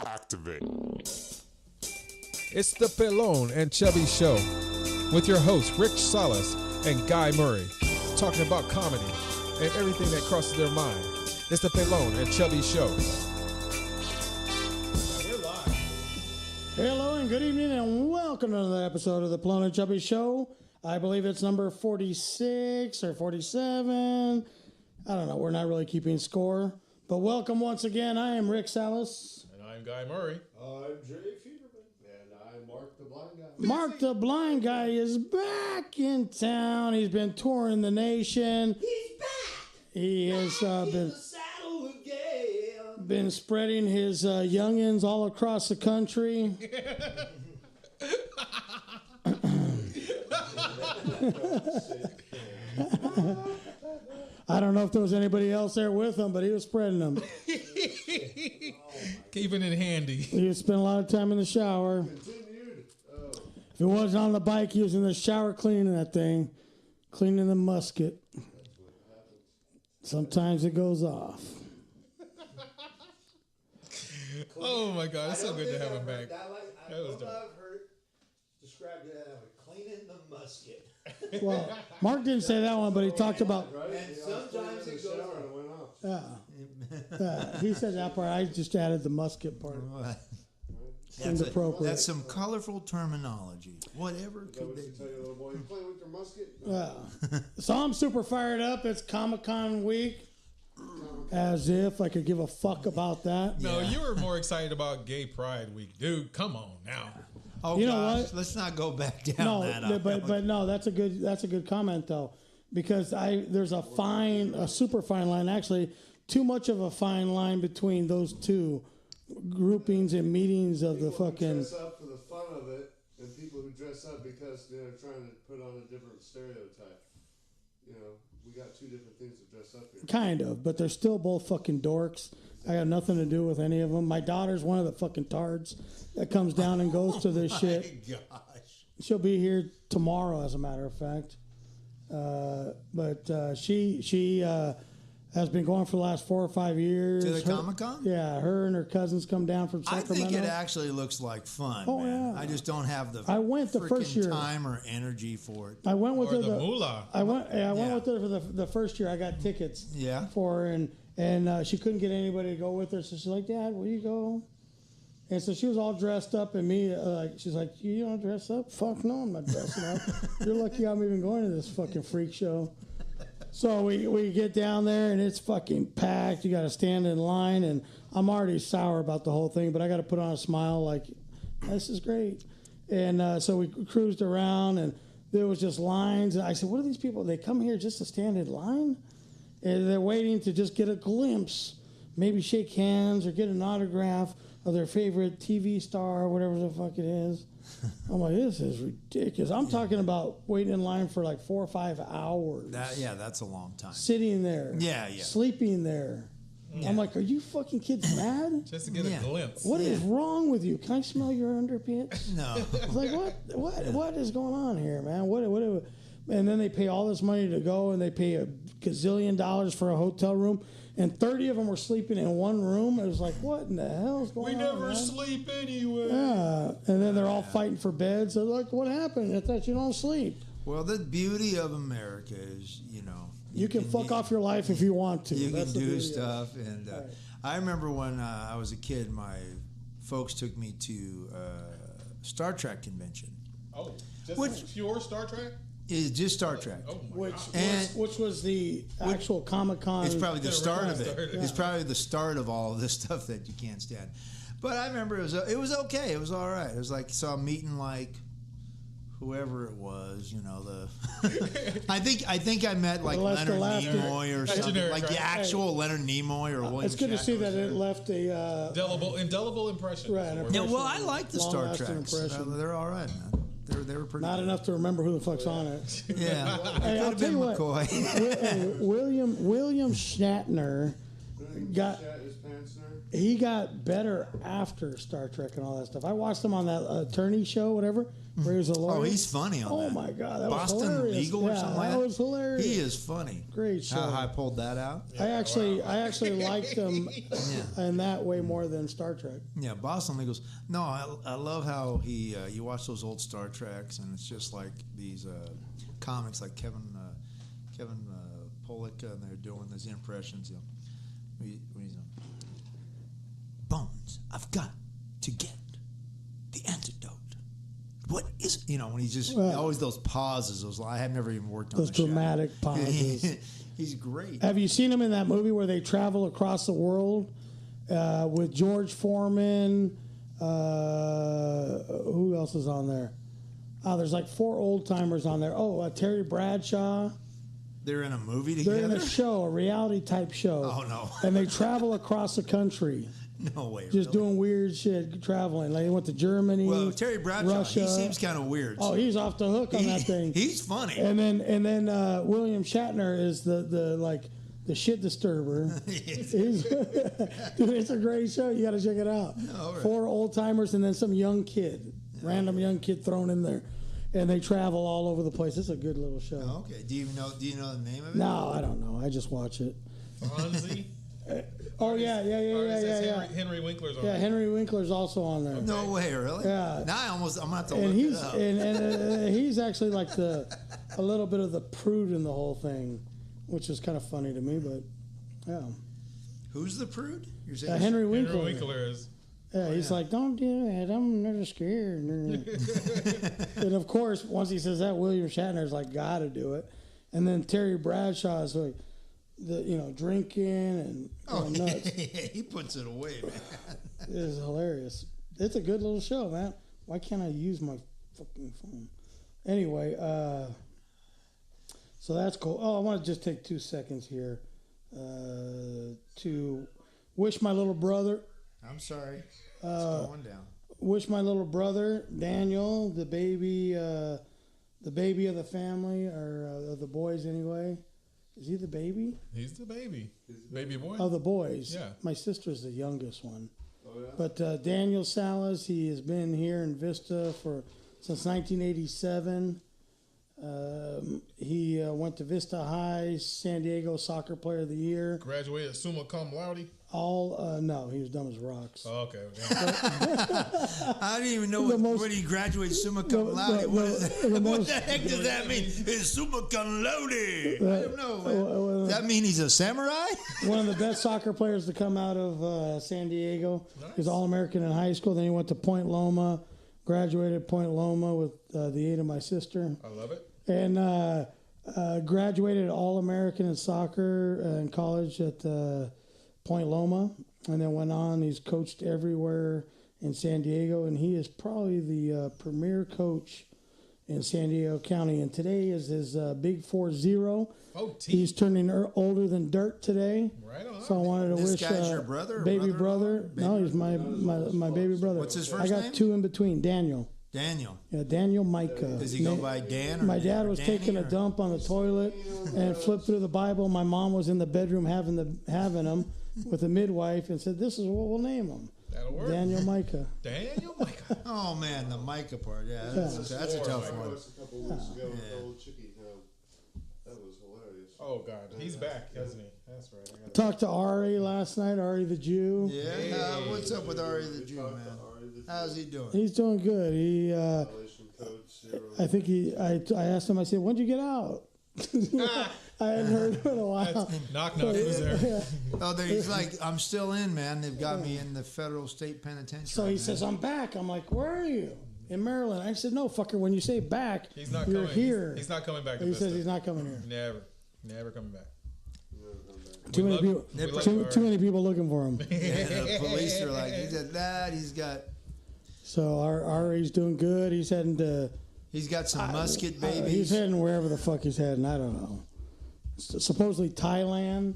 Activate. It's the Pelon and Chubby Show with your hosts Rich Salas and Guy Murray, talking about comedy and everything that crosses their mind. It's the Pelon and Chubby Show. We're live. Hello and good evening and welcome to another episode of the Pelon and Chubby Show. I believe it's number 46 or 47. I don't know. We're not really keeping score. But welcome once again. I am Rick Salas. And I'm Guy Murray. I'm Jay Fieberman. And I'm Mark the Blind Guy. Mark the Blind Guy is back in town. He's been touring the nation. He's back. He has in the saddle again. been spreading his youngins all across the country. I don't know if there was anybody else there with him, but he was spreading them. Keeping it handy. He would spend a lot of time in the shower. Continued. Oh. If he wasn't on the bike, he was in the shower cleaning that thing, cleaning the musket. Sometimes it goes off. Oh my God, it's so good to have him back. I That was don't know dope. I've heard described it as cleaning the musket. Well, Mark didn't say that one, but he talked about. And sometimes it goes on. He said that part. I just added the musket part. Seemed appropriate. That's some colorful terminology. Whatever could they You tell your little boy, you playing with your musket? So I'm super fired up. It's Comic-Con week. As if I could give a fuck about that. No, you were more excited about Gay Pride Week. Dude, come on now. Oh, You know gosh, what? let's not go back down No, that aisle. but no, that's a good comment though, because there's a super fine line, actually too much of a fine line between those two groupings and meetings of the People who fucking. dress up for the fun of it, and people who dress up because they're trying to put on a different stereotype. You know, we got two different things to dress up here. Kind of, but they're still both fucking dorks. I got nothing to do with any of them. My daughter's one of the fucking tards that comes down and goes to this shit. Gosh. She'll be here tomorrow, as a matter of fact. But she has been going for the last 4 or 5 years. To the Comic-Con? Yeah, her and her cousins come down from I Sacramento. think it actually looks like fun, Oh, man. yeah. I just don't have the I went the first year. time or energy for it. I went with Or her. the moolah. I went with her for the first year. I got tickets. Yeah. For her, and she couldn't get anybody to go with her, so she's like, "Dad, will you go?" And so she was all dressed up, and me, she's like, "You don't dress up? Fuck no, I'm not dressing up. You're lucky I'm even going to this fucking freak show." So we get down there, and it's fucking packed. You got to stand in line, and I'm already sour about the whole thing, but I got to put on a smile like, this is great. And so we cruised around, and there was just lines. And I said, what are these people? They come here just to stand in line? And they're waiting to just get a glimpse, maybe shake hands or get an autograph of their favorite TV star or whatever the fuck it is. I'm like, this is ridiculous. I'm talking about waiting in line for like 4 or 5 hours. That's a long time. Sitting there. Yeah. Sleeping there. Yeah. I'm like, are you fucking kids mad? Just to get a glimpse. What is wrong with you? Can I smell your underpants? No. It's like, what is going on here, man? What and then they pay all this money to go, and they pay a gazillion dollars for a hotel room, and 30 of them were sleeping in one room. It was like, what in the hell is going on? We never man? sleep anyway. Yeah, and then they're all fighting for beds. They're like, what happened? I thought you don't sleep. Well, the beauty of America is, You can fuck off your life if you want to. You That's can the do beauty of it. stuff. And Right. I remember when I was a kid, my folks took me to Star Trek convention. Oh, just pure Star Trek? It's just Star Trek. Oh my God. Which was the actual Comic-Con. It's probably the start of it. started. It's probably the start of all of this stuff that you can't stand. But I remember it was okay. It was all right. It was like, so I'm meeting like whoever it was, I think I met like Leonard Leonard Nimoy or something, generic, like right? the actual Leonard Nimoy or William. It's good to see Shatner that was it there. left a Indelible impression. Right, an Yeah, impression. well, I like the Star Long-lasting Treks. impression. They're all right, man. They were pretty. not good. enough to remember who the fuck's on it. Yeah, Hey, it I'll could have tell been you what, McCoy. William Shatner got Shat his pants there? he got better after Star Trek and all that stuff. I watched him on that attorney show, whatever, where he was a lawyer. Oh, he's funny on that. Oh my god, that Boston was hilarious. Legal or something like that. That was hilarious. He is funny. Great show. How I pulled that out. I actually liked him in that way more than Star Trek. Yeah, Boston Legals. No, I love how he. You watch those old Star Treks, and it's just like these comics, like Kevin Pollak, and they're doing these impressions. You know, when he's Bones, I've got to get the antidote. What is it? You know, when he's just always those pauses. Those I have never even worked on Those dramatic pauses. He's great. Have you seen him in that movie where they travel across the world with George Foreman? Who else is on there? There's like 4 old timers on there. Terry Bradshaw. They're in a movie together? They're in a show, a reality type show. Oh, no. And they travel across the country. No way. Just doing weird shit, traveling. Like they went to Germany. Well, Terry Bradshaw, Russia. he seems kind of weird. Oh, he's off the hook on that thing. He's funny. And then William Shatner is the shit disturber. Dude, it's a great show. You got to check it out. Oh, right. 4 old timers and then some young kid, random young kid thrown in there, and they travel all over the place. It's a good little show. Oh, okay. Do you know the name of it? No, I don't know. I just watch it. Fonzie. Oh yeah. Henry Winkler's on. Yeah, Henry Winkler's also on there. No way, really? Yeah. Now I'm gonna have to And look he's it up. and he's actually like a little bit of the prude in the whole thing, which is kind of funny to me. But yeah, Who's the prude? You're saying Henry Winkler. Henry Winkler is. Yeah, he's like, don't do it. I'm never scared. And of course, once he says that, William Shatner's like, gotta do it. And then Terry Bradshaw is like, drinking and going nuts. He puts it away, man. It is hilarious. It's a good little show, man. Why can't I use my fucking phone? Anyway, so that's cool. Oh, I want to just take 2 seconds here to wish my little brother. I'm sorry. It's going down. Wish my little brother Daniel, the baby of the family, or of the boys anyway. Is he the baby? He's the baby. Baby boy? Of the boys. Yeah. My sister's the youngest one. Oh, yeah? But Daniel Salas, he has been here in Vista since 1987. He went to Vista High, San Diego Soccer Player of the Year. Graduated summa cum laude? No, he was dumb as rocks. Oh, okay. Yeah. I didn't even know when he graduated summa cum laude. What the heck does that mean? It's summa cum laude. I don't know. Does that mean he's a samurai? One of the best soccer players to come out of San Diego. Nice. He was All-American in high school. Then he went to Point Loma, graduated at Point Loma with the aid of my sister. I love it. And graduated All-American in soccer in college at Point Loma. And then went on. He's coached everywhere in San Diego. And he is probably the premier coach in San Diego County. And today is his big 4-0. He's turning older than dirt today. Right on. So I wanted to This wish guy's your brother or baby brother-in-law? brother. No, he's my baby brother. What's his first I got name? 2 in between. Daniel. Daniel. Yeah, Daniel Micah. Does he go by Dan? Or My dad or was Danny, taking a or- dump on the toilet and flipped through the Bible. My mom was in the bedroom having him with a midwife and said, "This is what we'll name him." That'll work. Daniel Micah. Daniel Micah. Oh man, the Micah part. Yeah, that's a tough I one. watched a couple weeks ago with the old Chicky. That was hilarious. Oh, God. He's back, hasn't he? That's right. I gotta- Talked to Ari last night. Ari the Jew. Yeah. What's up with Ari the Jew, Talked to man? Ari the How's he doing? He's doing good. He. Violation code 0. I think I asked him. I said, "When'd you get out?" I hadn't heard him in a while. Knock, knock. Who's there? Oh, he's like, I'm still in, man. They've got me in the federal state penitentiary. So he man. says, "I'm back." I'm like, "Where are you?" In Maryland. I said, "No, fucker. When you say back, He's not you're coming. here." He's not coming back to He Vista. says he's not coming here. Never coming back. Too many love- people. we love Too Ari. many people looking for him. Yeah, the police are like, he's got that. He's got So Ari's doing good. He's heading to. some musket He's babies. heading wherever the fuck he's heading. I don't know. Supposedly Thailand,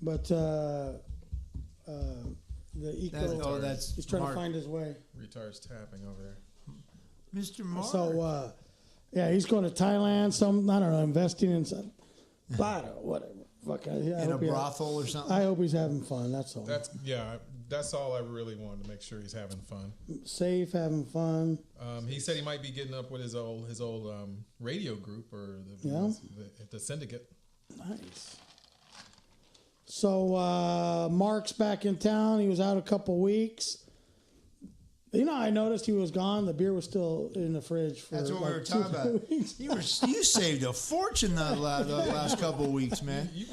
but the eco. That's He's trying Mark. to find his way. Retard's tapping over there. Mr. Mark. So yeah, he's going to Thailand. I don't know, investing in some. I don't know, whatever. fuck. I in a hope he brothel or something. I hope he's having fun. That's all. That's all I really wanted to make sure he's having fun. Safe, having fun. He said he might be getting up with his old radio group or the syndicate. Nice. So Mark's back in town. He was out a couple weeks. You know, I noticed he was gone. The beer was still in the fridge for That's what we were 2 talking about. weeks. You saved a fortune the last couple of weeks, man. You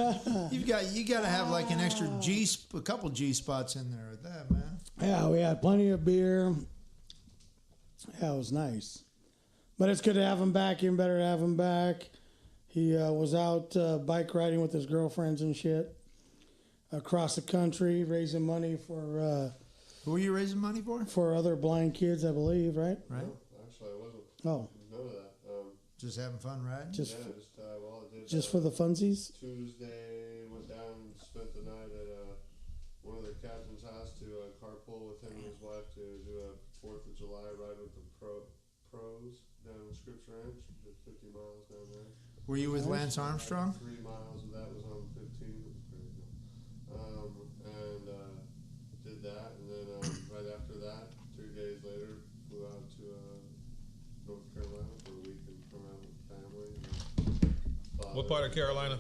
got to have like an extra a couple G spots in there with that, man. Yeah, we had plenty of beer. Yeah, it was nice. But it's good to have him back. Even better to have him back. He was out bike riding with his girlfriends and shit across the country, raising money for. Who were you raising money for? For other blind kids, I believe, right? Right. No, actually, I wasn't. Oh. None of that. Just having fun riding? Just I did just for the funsies? Tuesday, went down and spent the night at one of the captain's house to carpool with him and his wife to do a 4th of July ride with the pros down in Scripps Ranch. Did 50 miles down there. Were you with Lance Armstrong? 3 miles of that was on 15. It was crazy. And did that, and then right after that, 2 days later, flew out to North Carolina for a week and hung out with family. And What part of Carolina?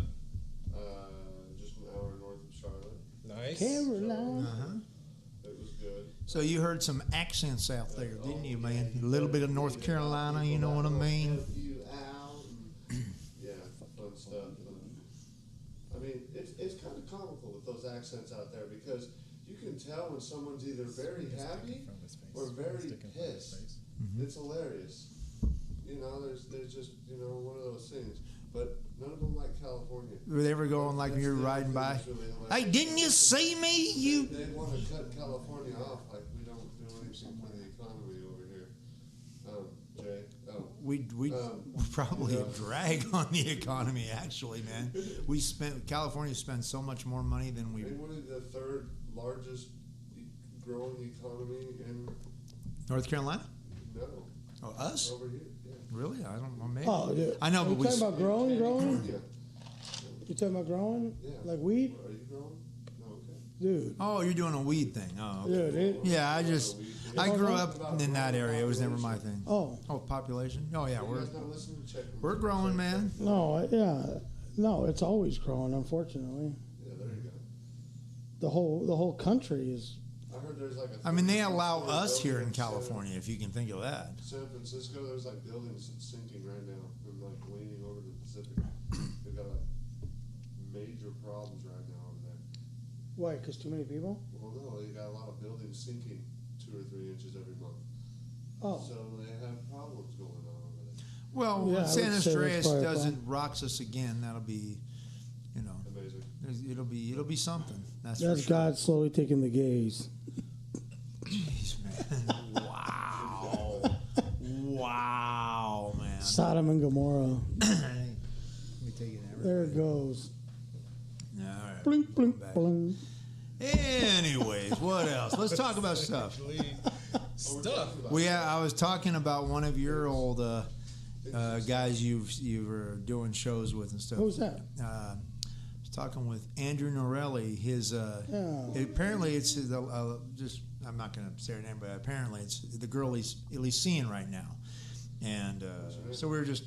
Just an hour north of Charlotte. Nice. Carolina. Uh-huh. It was good. So you heard some accents out there, didn't you, man? A little bit of North Carolina, you know what I mean? Help you out. Yeah, fun stuff. I mean, it's kind of comical with those accents out there because you can tell when someone's either very happy or very pissed. It's hilarious. You know, there's just, one of those things. But none of them like California. Were they ever going like when you were riding by? Hey, didn't you see me? You. They want to cut California off like we don't do anything for the economy over here. Jay. We probably a drag on the economy, actually, man. California spends so much more money than we. One of the 3rd largest growing economy in North Carolina? no Oh, us? over here. Yeah. Really? I don't know. Maybe. Oh, dude. I know, Are but you we. talking about growing? Yeah. You talking about growing? Yeah. Like weed? Are you growing? No, okay. Dude. Oh, you're doing a weed thing. Oh, okay. Dude, Yeah, I grew up in that area. It was never my thing. Oh. Oh, population? Oh, yeah, You guys not listening? Check them. we're growing, man. No, yeah. No, it's always growing, unfortunately. Yeah, there you go. The whole country is. I heard there's like a. I mean, they allow 30 us here in building California, if you can think of that. San Francisco, there's like buildings sinking right now and like leaning over the Pacific. They've got like major problems right now over there. Why? Because too many people? Well, no, they got a lot of buildings sinking 2 or 3 inches every month. Oh. So they have problems going on over there. Well, Yeah, I when would San say that's Andreas probably a doesn't rocks us again, that'll be, Amazing. it'll be something. That's That's for sure. God slowly taking the gaze. Jeez, man. Wow, man. Sodom and Gomorrah. Let me take it. There it goes. All right. Blink, blink, Back. blink. Anyways, what else? Let's talk about stuff. Stuff. I was talking about one of your old guys you were doing shows with and stuff. Who's that? I was talking with Andrew Norelli. His Yeah. apparently it's just I'm not going to say her name, but apparently it's the girl he's at least seeing right now, and so we were just.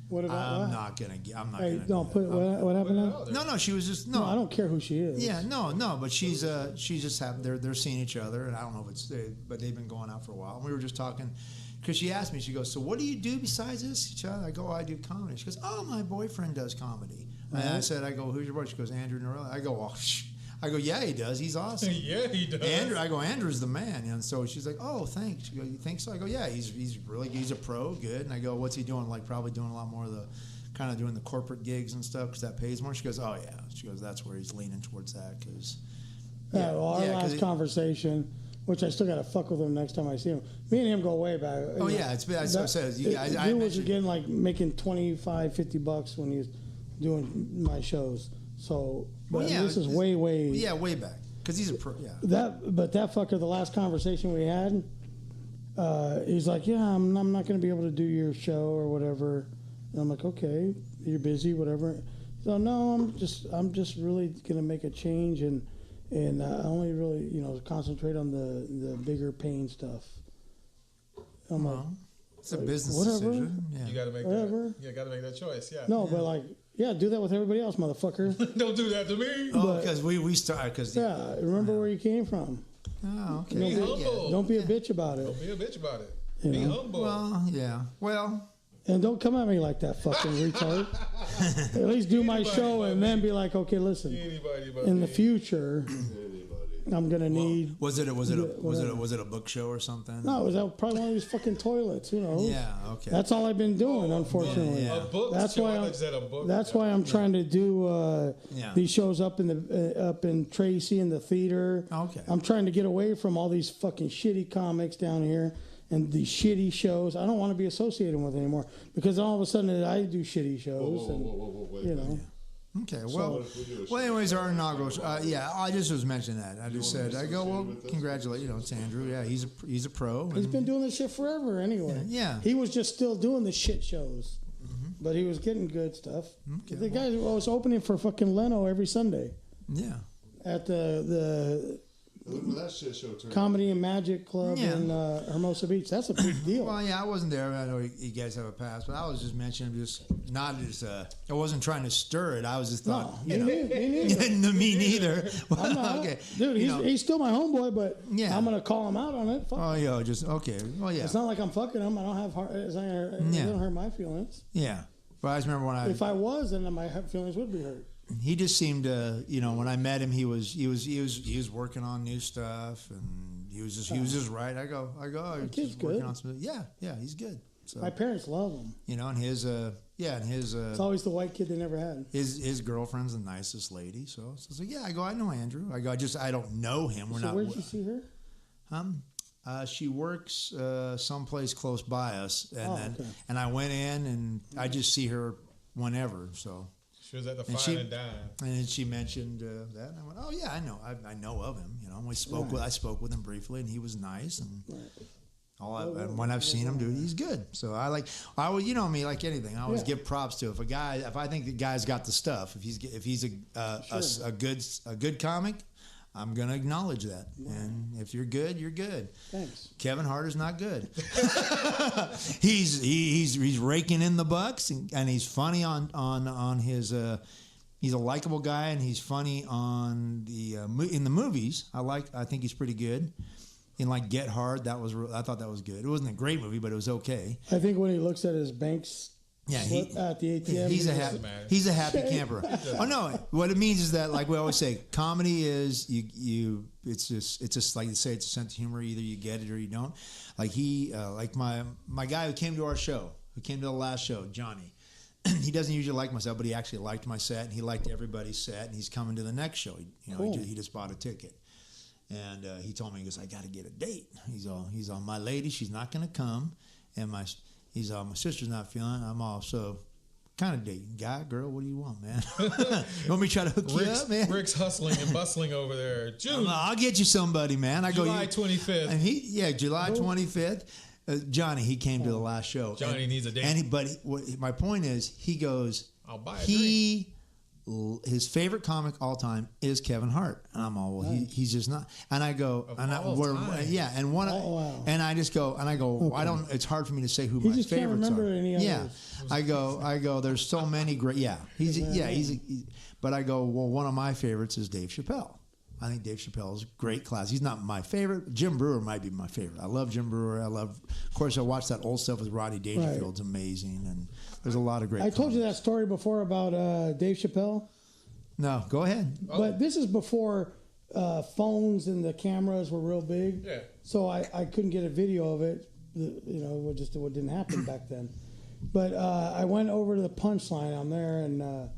What about I'm what? not gonna. I'm not Hey, gonna. don't put what happened now? No. She was just No, I don't care who she is. Yeah, no, but she's just they're seeing each other, and I don't know if it's but they've been going out for a while. And we were just talking because she asked me, she goes, "So what do you do besides this?" I go, "I do comedy." She goes, "Oh, my boyfriend does comedy." And I said, "Who's your boy?" She goes, "Andrew Norelli." I go, "Oh, yeah, he does. He's awesome." Yeah, he does. Andrew's the man. And so she's like, "Oh, thanks." She goes, "You think so?" I go, "Yeah, he's a pro, good." And I go, "What's he doing?" Like probably doing a lot more of the. Kind of doing the corporate gigs and stuff because that pays more. She goes, "Oh yeah." She goes, "That's where he's leaning towards that." Because Well, our last conversation, which I still got to fuck with him next time I see him. Me and him go way back. Oh yeah, it's been. As I said, I Dude was again like making $25-$50 when he was doing my shows. So, but this is way way back because he's a pro. Yeah. That fucker, the last conversation we had, he's like, "Yeah, I'm not going to be able to do your show or whatever." And I'm like, "Okay, you're busy, whatever." So no, I'm just really gonna make a change and I only really concentrate on the bigger pain stuff. I'm like, it's a business whatever. decision. Yeah. You gotta make Whatever. that. You gotta make that choice. Yeah. No, but like, yeah, do that with everybody else, motherfucker. Don't do that to me. Oh, because we start because Yeah, remember where you came from. Oh, okay. Be Don't humble. Don't be a bitch about it. Don't be a bitch about it. You Be know? humble. Well, yeah. Well, And don't come at me like that, fucking retard. At least do my Anybody show but and then be like, okay, listen. Anybody but In the me. future, Anybody. I'm gonna need. was it a book show or something? No, it was probably one of these fucking toilets. Who knows? Yeah. Okay. That's all I've been doing, unfortunately. Yeah. A book. That's show, why I I'm. thought you said a book. That's why I'm trying to do Yeah. these shows up in Tracy in the theater. Okay. I'm trying to get away from all these fucking shitty comics down here and these shitty shows. I don't want to be associated with anymore because all of a sudden I do shitty shows Whoa, and you know. Okay, well, anyways, our inaugural, yeah, I just was mentioning that. I just said, I go, well, congratulate, it's Andrew. Yeah, he's a pro. He's and- been doing this shit forever anyway. Yeah. He was just still doing the shit shows. But he was getting good stuff. Okay, The guy was opening for fucking Leno every Sunday yeah. at the Look where that shit show turned. Comedy and Magic Club Yeah. in Hermosa Beach. That's a big deal. Well, yeah, I wasn't there. I know you guys have a pass, but I was just mentioning, I wasn't trying to stir it. I was just No, thought, me neither. me neither. I'm not. Okay, Dude, he's still my homeboy, but Yeah. I'm going to call him out on it. Fuck. Oh, yeah, just, okay. Well, yeah. It's not like I'm fucking him. I don't have heart. It doesn't hurt my feelings. Yeah. But I just remember when If I was, then my feelings would be hurt. he just seemed to, when I met him, he was working on new stuff, and he was just right. I go, kid's just working good. on some, yeah, he's good. So My parents love him. and his It's always the white kid they never had. his girlfriend's the nicest lady. So yeah, I know Andrew. I don't know him. We're So not. where did you see her? She works someplace close by us, and okay. and I went in, and I just see her whenever. So She was at the And Fine and Dine. and then she mentioned that, and I went, oh yeah, I know of him. I spoke with him briefly, and he was nice, and and when I've seen him, dude, he's good. So I always, me, like anything, I always Yeah. give props to if I think the guy's got the stuff, if he's a good comic, I'm gonna acknowledge that. And if you're good, you're good. Thanks. Kevin Hart is not good. he's raking in the bucks, and he's funny on his. He's a likable guy, and he's funny on the in the movies. I think he's pretty good. In like Get Hard, I thought that was good. It wasn't a great movie, but it was okay. I think when he looks at his bank's Yeah, slip at the ATM, he's a happy camper. Oh no, what it means is that, like we always say, comedy is it's just like you say, it's a sense of humor. Either you get it or you don't. Like like my guy who came to our show, who came to the last show, Johnny. He doesn't usually like my set, but he actually liked my set, and he liked everybody's set, and he's coming to the next show. Cool. He just bought a ticket. And he told me, he goes, I got to get a date. He's all, my lady, she's not going to come. And my sister's not feeling it. I'm all, so kind of date. Guy, girl, what do you want, man? You want me to try to hook you up, man? Rick's hustling and bustling over there. June, I'll get you somebody, man. I July go, 25th. And July 25th. Johnny, he came to the last show. Johnny needs a date. My point is, he goes, I'll buy a drink. his favorite comic all time is Kevin Hart, and I'm all, well, he's just not. And I go, Of and all time. yeah, and one, wow. and I just go, and I go, Okay. I don't. It's hard for me to say who He my just can't favorites remember are. any Yeah, others. I go. There's so many great. Yeah, but I go, well, one of my favorites is Dave Chappelle. I think Dave Chappelle is great class. He's not my favorite. Jim Brewer might be my favorite. I love Jim Brewer. Of course, I watched that old stuff with Rodney Dangerfield. It's amazing, and there's a lot of great. I told you that comics. story before about Dave Chappelle, No, go ahead. but this is before phones and the cameras were real big. Yeah. So I couldn't get a video of it. It didn't happen back then. But I went over to the Punchline. I'm there, and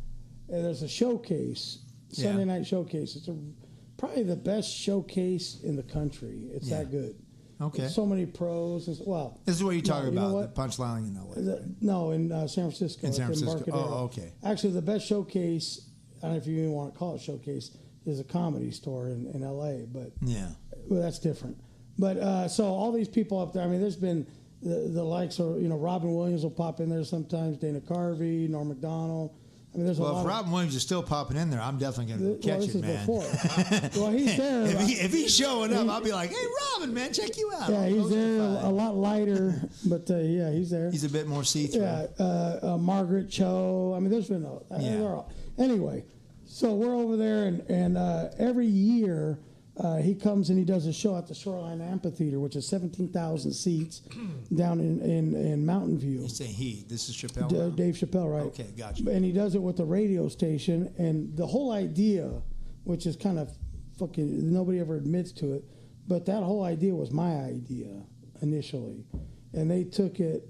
there's a showcase, Sunday night showcase. It's probably the best showcase in the country. It's that good. Okay. There's so many pros. Well, This is what you're talking you know about, what? the punchline in LA. No, in San Francisco. In San It's Francisco. Embarcadero. Oh, okay. Actually, the best showcase, I don't know if you even want to call it showcase, is a comedy store in LA, but Yeah. well, that's different. But so all these people up there, I mean, there's been the likes of, Robin Williams will pop in there sometimes, Dana Carvey, Norm Macdonald, I mean, there's a Well, lot if Robin Williams is still popping in there, I'm definitely going to catch this it, is man. before. Well, he's there. If he's showing up, I'll be like, "Hey, Robin, man, check you out." Yeah, I'll he's post there it. a lot lighter, but yeah, he's there. He's a bit more see-through. Yeah, Margaret Cho. I mean, there's been anyway. So we're over there, and every year he comes and he does a show at the Shoreline Amphitheater, which is 17,000 seats down in Mountain View. You say he. This is Chappelle. Dave Chappelle, right? Okay, gotcha. And he does it with the radio station, and the whole idea, which is kind of fucking, nobody ever admits to it, but that whole idea was my idea initially, and they took it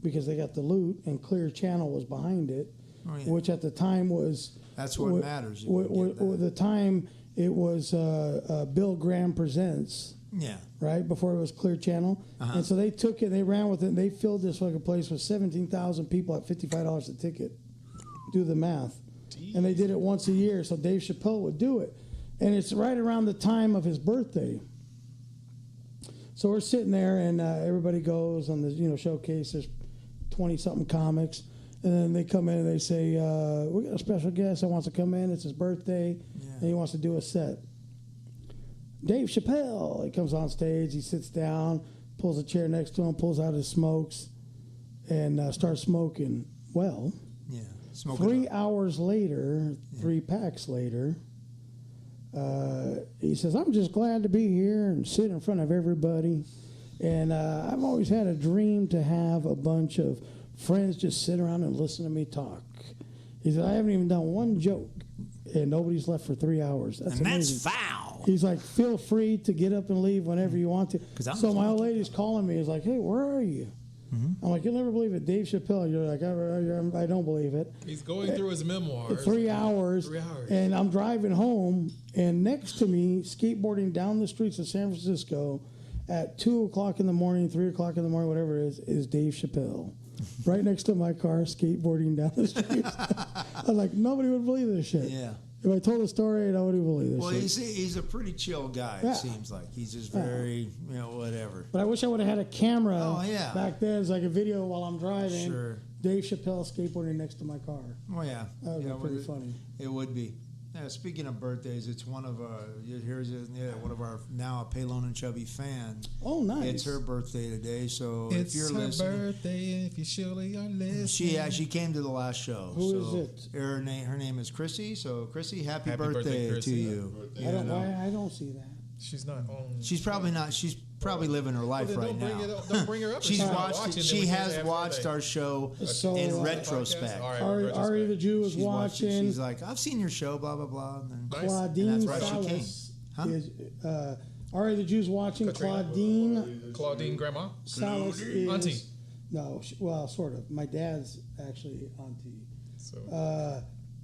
because they got the loot, and Clear Channel was behind it, which at the time was. That's what matters. The time it was Bill Graham Presents. Yeah. Right before it was Clear Channel, and so they took it, they ran with it, and they filled this fucking place with 17,000 people at $55 a ticket. Do the math. Jeez. And they did it once a year, so Dave Chappelle would do it, and it's right around the time of his birthday. So we're sitting there, and everybody goes on the showcase. There's 20-something comics, and then they come in and they say, "We got a special guest that wants to come in. It's his birthday, and he wants to do a set." Dave Chappelle, he comes on stage, he sits down, pulls a chair next to him, pulls out his smokes, and starts smoking. Well, 3 hours later, 3 packs later, he says, "I'm just glad to be here and sit in front of everybody. And I've always had a dream to have a bunch of friends just sit around and listen to me talk." He said, "I haven't even done one joke, and nobody's left for 3 hours. That's amazing. That's foul." He's like, "Feel free to get up and leave whenever you want to." So my old lady's calling me. He's like, "Hey, where are you?" I'm like, "You'll never believe it, Dave Chappelle." You're like, "I don't believe it." He's going through his memoirs. 3 hours. 3 hours. And I'm driving home, and next to me, skateboarding down the streets of San Francisco at 2 o'clock in the morning, 3 o'clock in the morning, whatever it is Dave Chappelle. Right next to my car, skateboarding down the street. I was like, nobody would believe this shit. Yeah. If I told the story, nobody would believe this Well, shit. he's a pretty chill guy, Yeah. it seems like. He's just very, whatever. But I wish I would have had a camera back then, so I could video while I'm driving. Sure. Dave Chappelle skateboarding next to my car. Oh, yeah. That would be pretty funny. It would be. Yeah, speaking of birthdays, it's one of one of our now a Pelon and Chubby fan. Oh, nice. It's her birthday today, so It's if you're her listening, birthday. If you surely are listening, she came to the last show. Who is it? Her name is Chrissy. So Chrissy, happy Happy birthday birthday, to Chrissy. you. I don't see that. she's not on. She's probably not. She's probably living her life right now. Don't bring her up. She's not watched. watching, then She we can't has say happy watched birthday. our show So, in uh, retrospect. All right, Ari the Jew is She's watched it. watching. She's like, I've seen your show, blah blah blah. And then, Nice. Claudine And that's why she came. Salas Huh? is. Ari the Jew's watching. Katrina. Claudine Grandma. Salas is. Auntie. No, well, sort of. My dad's actually auntie. So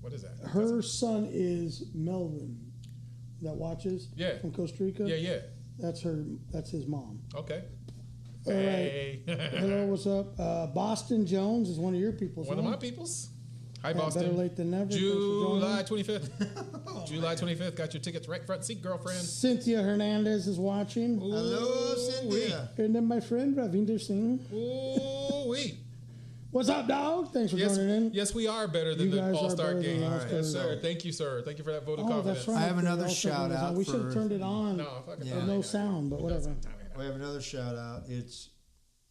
what is that? Her son is Melvin, that watches. Yeah. From Costa Rica. Yeah. That's her. That's his mom. Okay. All right. Hey. Hello, what's up? Boston Jones is one of your people's. One of huh? my peoples. Hi, Yeah, Boston. better late than never. Thanks for July joining. 25th. July 25th. Got your tickets right front seat, girlfriend. Cynthia Hernandez is watching. Hello, Cynthia. And then my friend Ravinder Singh. Ooh-wee. What's up, dog? Thanks for joining in. Yes, we are better than You the guys are All-Star better than game. the All-Star Yes, sir. game. Thank you, sir. Thank you for that vote of Oh, confidence. that's right. I have another The All-Star shout game is on. out We should have for- turned it on. No, fuck it. Yeah. With no sound, but whatever. We have another shout out. It's,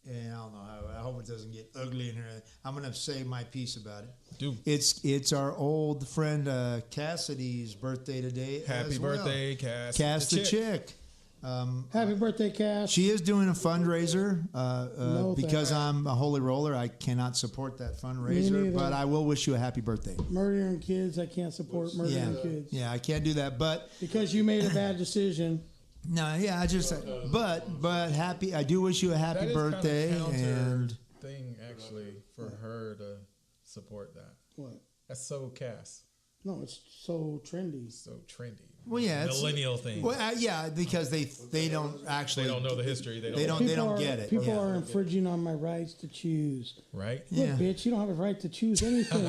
and I don't know how. I hope it doesn't get ugly in here. I'm gonna say my piece about it. Do. It's our old friend Cassidy's birthday today. Happy as well. birthday, Cass. Cass the chick. Happy birthday, Cass. She is doing a fundraiser No, because thanks. I'm a holy roller. I cannot support that Me fundraiser, neither. but I will wish you a happy birthday. Murdering kids. I can't support murdering kids. Yeah, I can't do that. But Because you made a bad decision. no, yeah, I just but happy. I do wish you a happy That is birthday kind of counter and thing actually for her to support that. What? That's so Cass. No, it's so trendy. So trendy. well, yeah, it's, Millennial thing. well, yeah, because they don't actually They don't know the history. They they don't. don't get it. People Yeah. are infringing on my rights to choose. Right? Yeah. Look, bitch, you don't have a right to choose anything.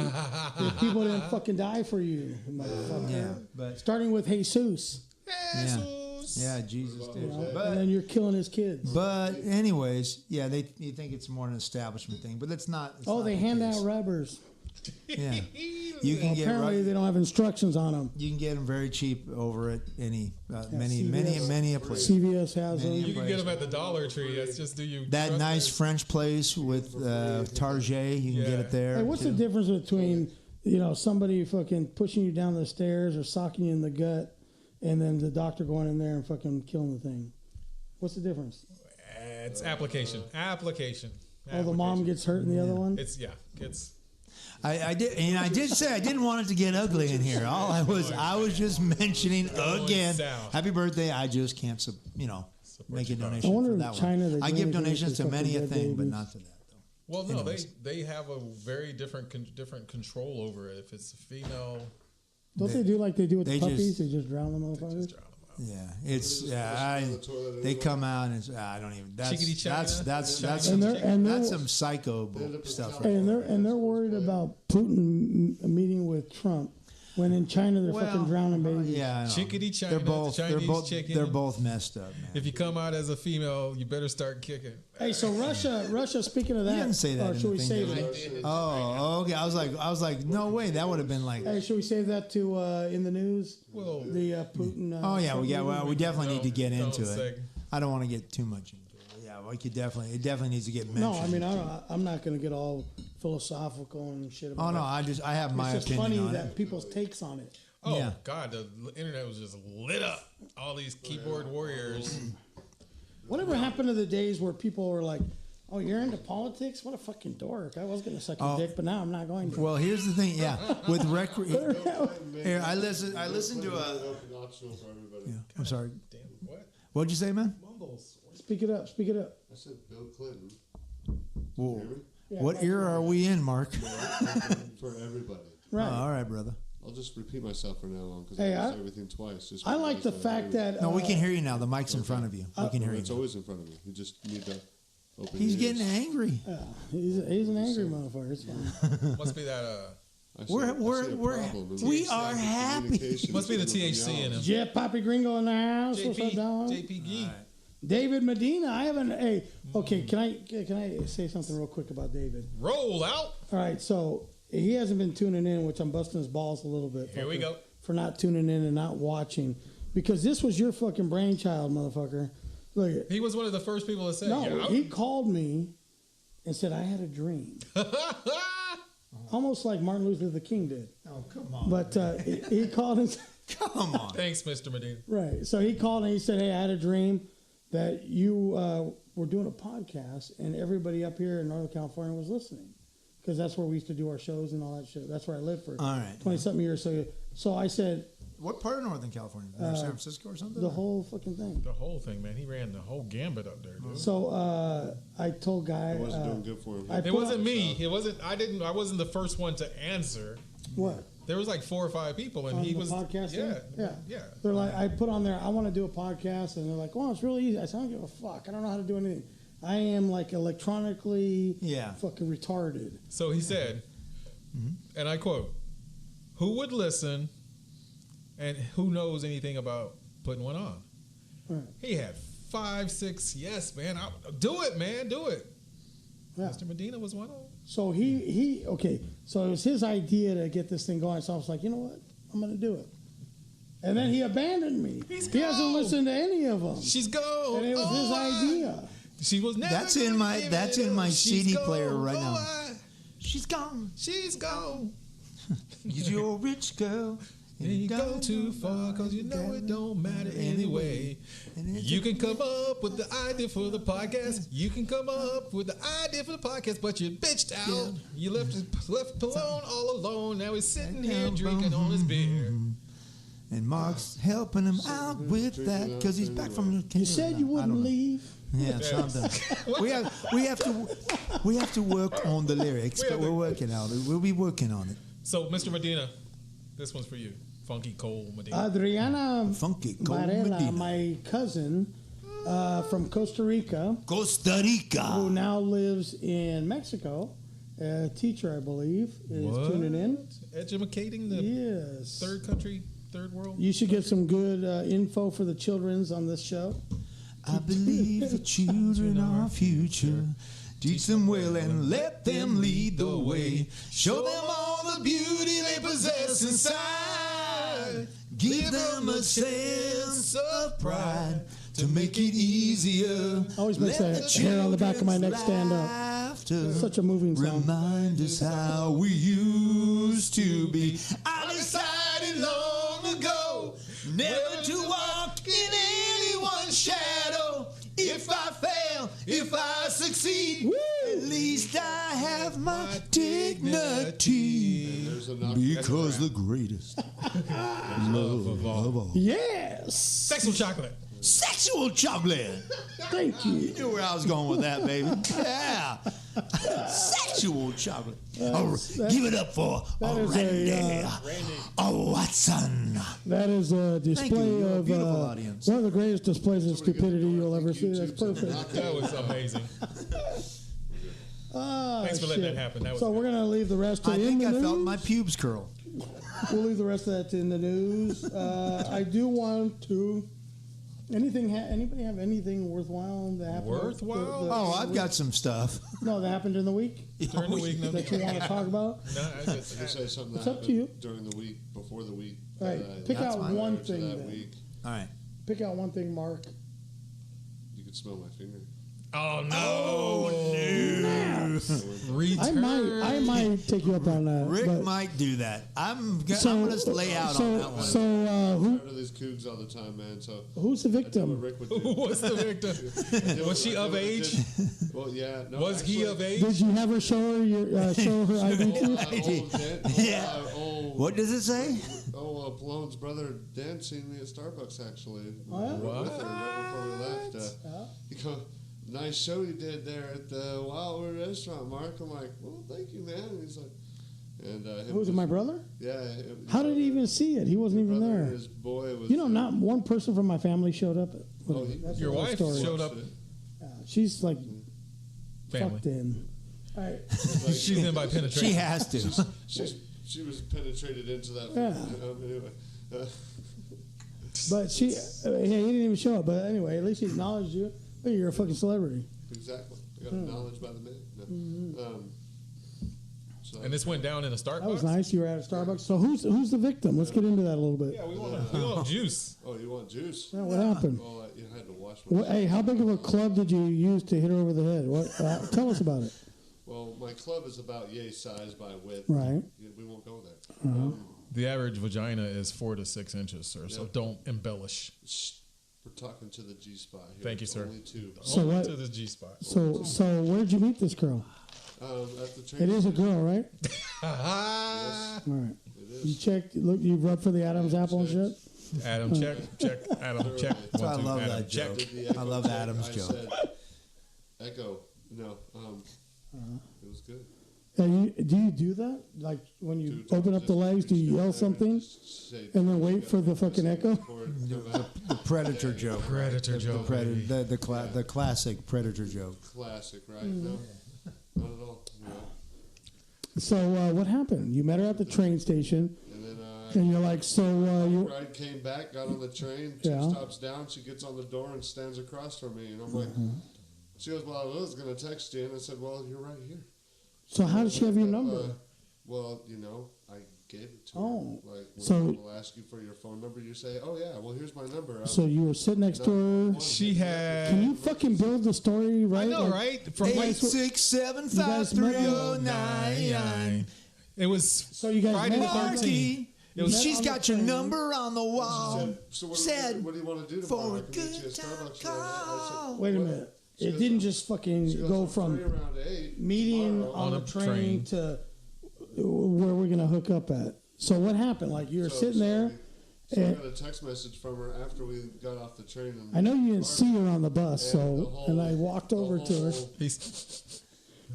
If people didn't fucking die for you, motherfucker. Yeah, but Starting with Jesus. yeah, Jesus did. You know, and But then you're killing his kids. anyways, yeah, you think it's more an establishment thing, but it's not. It's Oh, not they the hand case. out rubbers. Yeah. You can get apparently they don't have instructions on them. You can get them very cheap over at many CVS. many a place. CVS has them. You can get them at the Dollar Tree. That's just do you That trust nice it? French place with Target, you can get it there. Hey, what's the difference between somebody fucking pushing you down the stairs or socking you in the gut, and then the doctor going in there and fucking killing the thing? What's the difference? It's application. Oh, the mom gets hurt in the other one. It's I did say I didn't want it to get ugly in here. I was just mentioning again. south. Happy birthday! I just can't make a donation I wonder for in that China one. they I do give anything donations for to many a fucking thing, dead but babies. not to that though. Well, no, Anyways. they have a very different control over it. If it's a female, Don't they do like they do with they the puppies? just- they just drown the motherfuckers. just drown them out. Yeah, it's on the toilet they anyway. come out and it's, I don't even. Chickadee China? That's And some, they're- and they're- that's some psycho stuff. Right And there. they're worried about Putin meeting with Trump, when in China they're fucking drowning babies. Yeah, I know. Chickadee China, the Chinese chicken. They're both messed up, man. If you come out as a female, you better start kicking. Hey, so Russia. Speaking of that, didn't say that or in should the we thing, save did it? he? Oh, okay. I was like, no way. That would have been like. Hey, should we save that to in the news? Well, The Putin. Oh yeah, well, we definitely need to get Don't into say. it. I don't want to get too much into it. Yeah, we could definitely. It definitely needs to get mentioned. No, I mean I'm not going to get all philosophical and shit about Oh no, it. I have my It's just opinion funny on that it. people's takes on it. oh Yeah. God, the internet was just lit up. All these keyboard warriors. Whatever happened to the days where people were like, "Oh, you're into politics? What a fucking dork! I was going to suck your dick, but now I'm not going to." Well, here's the thing. Yeah, with here, I listened to a. Optional for everybody. Yeah, I'm sorry. Damn, what? What'd you say, man? Mumbles. Speak it up. Speak it up. I said Bill Clinton. Whoa. Hear me? Yeah, What era are we in, Mark? For everybody. Right. Oh, all right, brother. I'll just repeat myself from now on because Hey, I I- say everything twice. Just I like the realize that I fact do. that No, we can hear you now. The mic's in front of you. We can hear It's you. always in front of me. You just need to open He's your getting ears. angry. he's an angry motherfucker. It's fine. Must be that. I see- We're I see a we're problem in we the are happy. communication Must be the between THC in y'all. him. Jet Poppy Gringo in the house. What's up, dog? JP Gee. David Medina. I haven't. Hey, okay. Can I say something real quick about David? Roll out. All right. So he hasn't been tuning in, which I'm busting his balls a little bit. Here we fucker, go. For not tuning in and not watching, because this was your fucking brainchild, motherfucker. Look at. He was one of the first people to say, No, yeah, he called me and said I had a dream, almost like Martin Luther the King did. Oh, come on. But he called and Come on. Thanks, Mr. Medina. right. So he called and he said, "Hey, I had a dream that you were doing a podcast and everybody up here in Northern California was listening, because that's where we used to do our shows and all that shit. That's where I lived for All right. 20-something years. So I said What part of Northern California? San Francisco or something? the whole fucking thing. The whole thing, man. He ran the whole gambit up there, dude. So I told Guy. It wasn't doing good for him. I It wasn't me. It wasn't. I wasn't the first one to answer. What? There was like 4 or 5 people, and On he the was podcast Yeah, thing? yeah. They're like, I put on there, I want to do a podcast, and they're like, well, it's really easy. I said, I don't give a fuck. I don't know how to do anything. I am like electronically fucking retarded. So he said, and I quote, "Who would listen, and who knows anything about putting one on?" Right. He had 5, 6. Yes, man. Do it, man. Do it. Yeah. Mr. Medina was one of them. So he okay. So it was his idea to get this thing going. So I was like, you know what? I'm gonna do it. And then he abandoned me. He hasn't gone. listened to any of them. She's gone. And it was his idea. She was never. That's in gonna my- give that's it in my up. She's CD gone. player right Oh, now. She's gone. She's gone. You're a rich girl. And you go too far, cause you know it don't matter anyway. You can come up with the idea for the podcast. You can come up with the idea for the podcast, but you bitched out. You left Pelon all alone. Now he's sitting here drinking on his beer. And Mark's helping him out with that because he's back from the. You said you wouldn't leave. Yeah, something. we have to work on the lyrics, but we're working on it. We'll be working on it. So, Mr. Medina, this one's for you. Funky Cole Medina. Adriana Funky Cole Varela, Medina. my cousin from Costa Rica, Costa Rica. who now lives in Mexico, a teacher, I believe, is tuning in. Educating the Yes. third world. You should get some good info for the children's on this show. I believe the children are our future. Teach them well and let them lead the way. Show them all all the beauty they possess inside. Give them a sense of pride to make it easier. Always makes that hair on the back of my neck stand up. It's such a moving song. Remind us how we used to be. I decided long ago never to walk in anyone's shadow. If I fail, if I succeed, at least I have my dignity. Because the greatest love of all. Yes. Sexual chocolate. Sexual chocolate. Thank you. You knew where I was going with that, baby. Yeah. Sexual chocolate. Give it up for Randy. Watson. That is a display You're a of beautiful audience. one of the greatest displays of stupidity you'll ever see. That's perfect. That was amazing. Thanks for letting that happen. That was So we're gonna leave the rest to I in think the I news. felt my pubes curl. We'll leave the rest of that in the news. I do want to. Anybody have anything worthwhile that happened? Worthwhile? Oh, I've got some stuff. No, that happened in the week during the week. No, that you want to talk about. no, I I just, can say something It's that up to you. happened during the week, before the week. All right, pick That's out fine. one prior to thing. that Then. week. All right. Pick out one thing, Mark. You could smell my finger. oh no! Return. I might take you up on that. Rick but- might do that. I'm going to lay out on that one. So I'm tired of these cougs all the time, man. So who's the I do what victim? Rick would Who do. was the victim? Was she of age? Well, yeah. No, Was he of age? Did you have her show her your show her ID to you? Yeah. What does it say? Pelon's brother Dan seen me at Starbucks actually. Oh, yeah? We were with her right before we left. Yeah. He goes, nice show you did there at the Wildwood restaurant, Mark. I'm like, well, thank you, man. And he's like, and Who was it? My brother? Yeah. How did he even see it? He wasn't even brother there. and his boy was. You know, not one person from my family showed up. That's Your another wife story. showed up. Yeah, she's like Family. fucked in. All right. She's in by penetration. She has to. She was penetrated into that. Yeah. Anyway. But he didn't even show up. But anyway, at least he acknowledged you. Hey, you're a fucking celebrity. Exactly. I got acknowledged by the man. No. So And this went down in a Starbucks. That was nice. You were at a Starbucks. So who's the victim? Let's get into that a little bit. Yeah, we want juice. Oh, you want juice? Yeah, what happened? Well, you had to wash my. Hey, how big of a club did you use to hit her over the head? Tell us about it. Well, my club is about yay size by width. Right. We won't go there. The average vagina is 4 to 6 inches, sir. So don't embellish. We're talking to the G spot here. Thank you, It's sir. Only two. So Only what- to the G spot. So where'd you meet this girl? At the train. It is a girl, right? Ah. All right. It is. You checked. Look, you rubbed for the Adam's apple and shit. Adam, check. Adam, check. That's why I 1, 2, love Adam, that check. joke. Did the echo I love check. Adam's I joke. said, echo. No. It was good. Do you do that? Like when you open up the legs, do you yell something and then wait for the fucking echo? The predator joke. Predator joke, baby. The classic predator joke. Classic, right? No, not at all. No. So what happened? You met her at the train station, And then and you're like, so you. Bride came back, got on the train, two Yeah. stops down. She gets on the door and stands across from me, and I'm like, she goes, "Well, I was going to text you," and I said, "Well, you're right here." So how did she have your number? Well, I gave it to Oh. her. Like when So- people ask you for your phone number, you say, "Oh yeah, well here's my number." So you were sitting next to her. She had. Can you fucking build the story right? I know, Like, right? From like 8675309. it was So you guys Friday the met on- 13th. It was She's on got the your train. number on the wall. So Said what do you want to do for tomorrow? a I can meet you good at Starbucks. time call. Wait a minute. She It goes, didn't just fucking She goes, go "I'm from free around 8 meeting tomorrow." on On the a train train. to where we're gonna hook up at. So what happened? Like you were sitting there. So I and- got a text message from her after we got off the train. And I know you didn't see her on the bus, And so the whole- and I walked the over to her. whole- He's,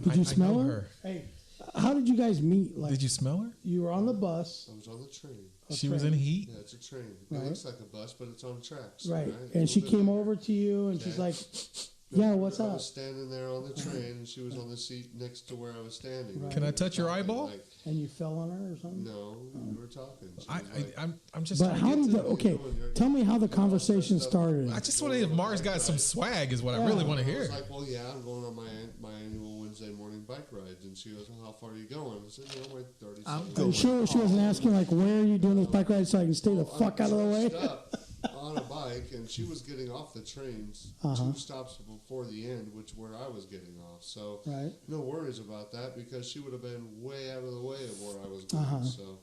Did you I smell know her? Hey, how did you guys meet? Like Did you smell her? you were on the bus, I was on the train. She was in heat. Yeah, it's a train. Right. It looks like a bus, but it's on tracks. right? Right. And she Little came bit- over to you, and she's Okay. like, "Yeah, what's I up?" was standing there on the train, and she was on the seat next to where I was standing. Right. Can I touch your Talking, eyeball? like, And you fell on her or something? no, we were talking. She was like, I'm just But trying how to did get the to, okay? Tell me how the conversation started. I just want to if Mars got some swag is what I really want to I hear. was like, well, yeah, I'm going on my annual Wednesday morning bike rides. And she goes, well, how far are you going? I said, like 37 I'm minutes. going. She wasn't asking, like, where are you doing this bike ride so I can stay the fuck out of the way? On a bike, and she was getting off the trains 2 stops before the end, which where I was getting off. So no worries about that because she would have been way out of the way of where I was going. So,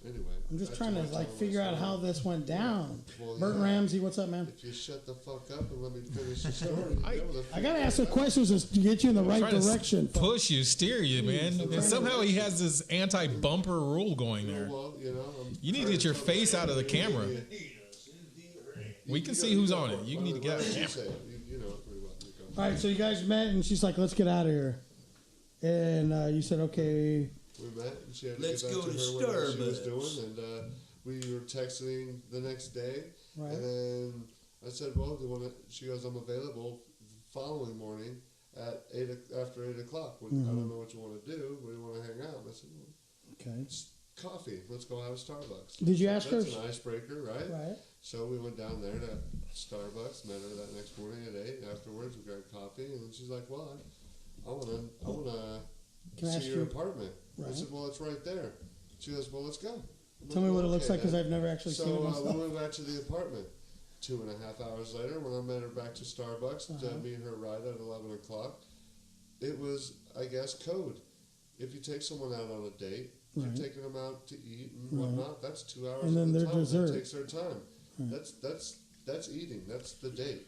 anyway. I'm just trying to figure out how this went down. Well, Burton Ramsey, what's up, man? If you shut the fuck up and let me finish the story, I gotta ask the questions to get you in the right direction. Push you, steer you, man. And somehow he has this anti-bumper rule going there. Well, You need to get your face out of the camera. We can see who's on it. You need to get out of the camera. All right, so you guys met, and she's like, "Let's get out of here," and you said, "Okay." We met, and she had to Let's get back go to to her whatever she was Starbucks. doing, and we were texting the next day, Right. and then I said, "Well, do you want to?" She goes, "I'm available the following morning at after 8 o'clock. I don't know what you want to do. We want to hang out." And I said, "Well, Okay. it's coffee. Let's go have a Starbucks." Did you ask her? That's an icebreaker, right? Right. So we went down there to Starbucks, met her that next morning at 8. Afterwards, we grabbed coffee, and then she's like, "Well, I wanna Can I ask see your you? apartment." I Right. said, "Well, it's right there." She goes, "Well, let's go." I'm Tell like, me what it "Well, looks okay, like because then." I've never actually seen it So myself. we went back to the apartment. 2.5 hours later, when I met her back to Starbucks to me and her ride at 11 o'clock, it was, I guess, code. If you take someone out on a date, if Right. you're taking them out to eat and whatnot, that's 2 hours And then of the their time. dessert. That takes their time. That's eating. That's the date.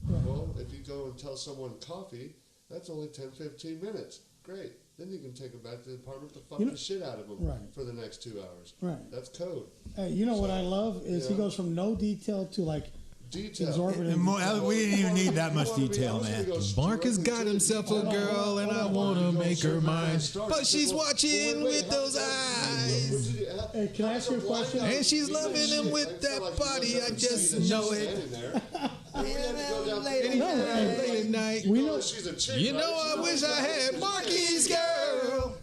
Right. Well, if you go and tell someone coffee, that's only 10, 15 minutes. Great. Then you can take them back to the apartment to fuck You know- the shit out of them Right. for the next 2 hours. Right. That's code. Hey, you know what I love is he Yeah. goes from no detail to Detail. exorbitant. And we didn't even need that much detail, man. Marcus got himself a girl, and I want to make her mine. But she's watching with those eyes. Hey, can I ask you a question? And she's loving him with that body. I just know it. No, hey, Late at night. we know. She's a chick, You know, right? I wish I had Marky's girl.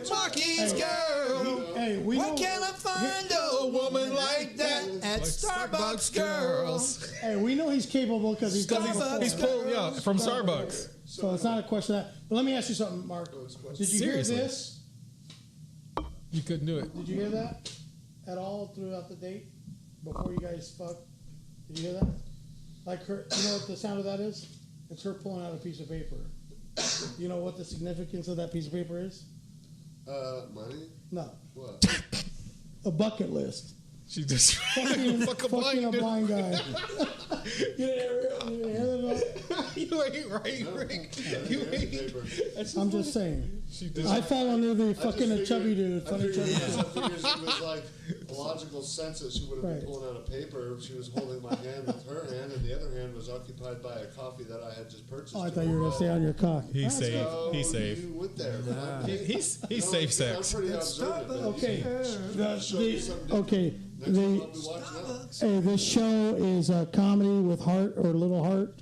Marky's girl. Hey, we know. Why can't I find A woman like that at Starbucks girls? Hey, we know he's capable because he's done it before. He's pulled, from Starbucks. So it's not a question of that. But let me ask you something, Mark. Did you Seriously. hear this? You couldn't do it. Did you hear that at all throughout the date before you guys fucked? Did you hear that? Like her, you know what the sound of that is? It's her pulling out a piece of paper. You know what the significance of that piece of paper is? Money? No, What? a bucket list. She just Fucking, fuck a fucking a blind dude. blind guy. You didn't hear that? You ain't right, Rick. You ain't. I'm just saying. She just, I fall under the fucking a chubby dude. I Funny figured chubby it dude. was like a logical sense that she would have Right. been pulling out a paper. She was holding my hand with her hand, and the other hand was occupied by a coffee that I had just purchased. Oh, I thought you were gonna stay on your cock. he's safe. So He's safe. You went there. He's safe sex. I'm pretty observant. man. Okay. Show me something different. Okay. Next time I'll be watching out. Hey, this show is a comedy with heart or little heart.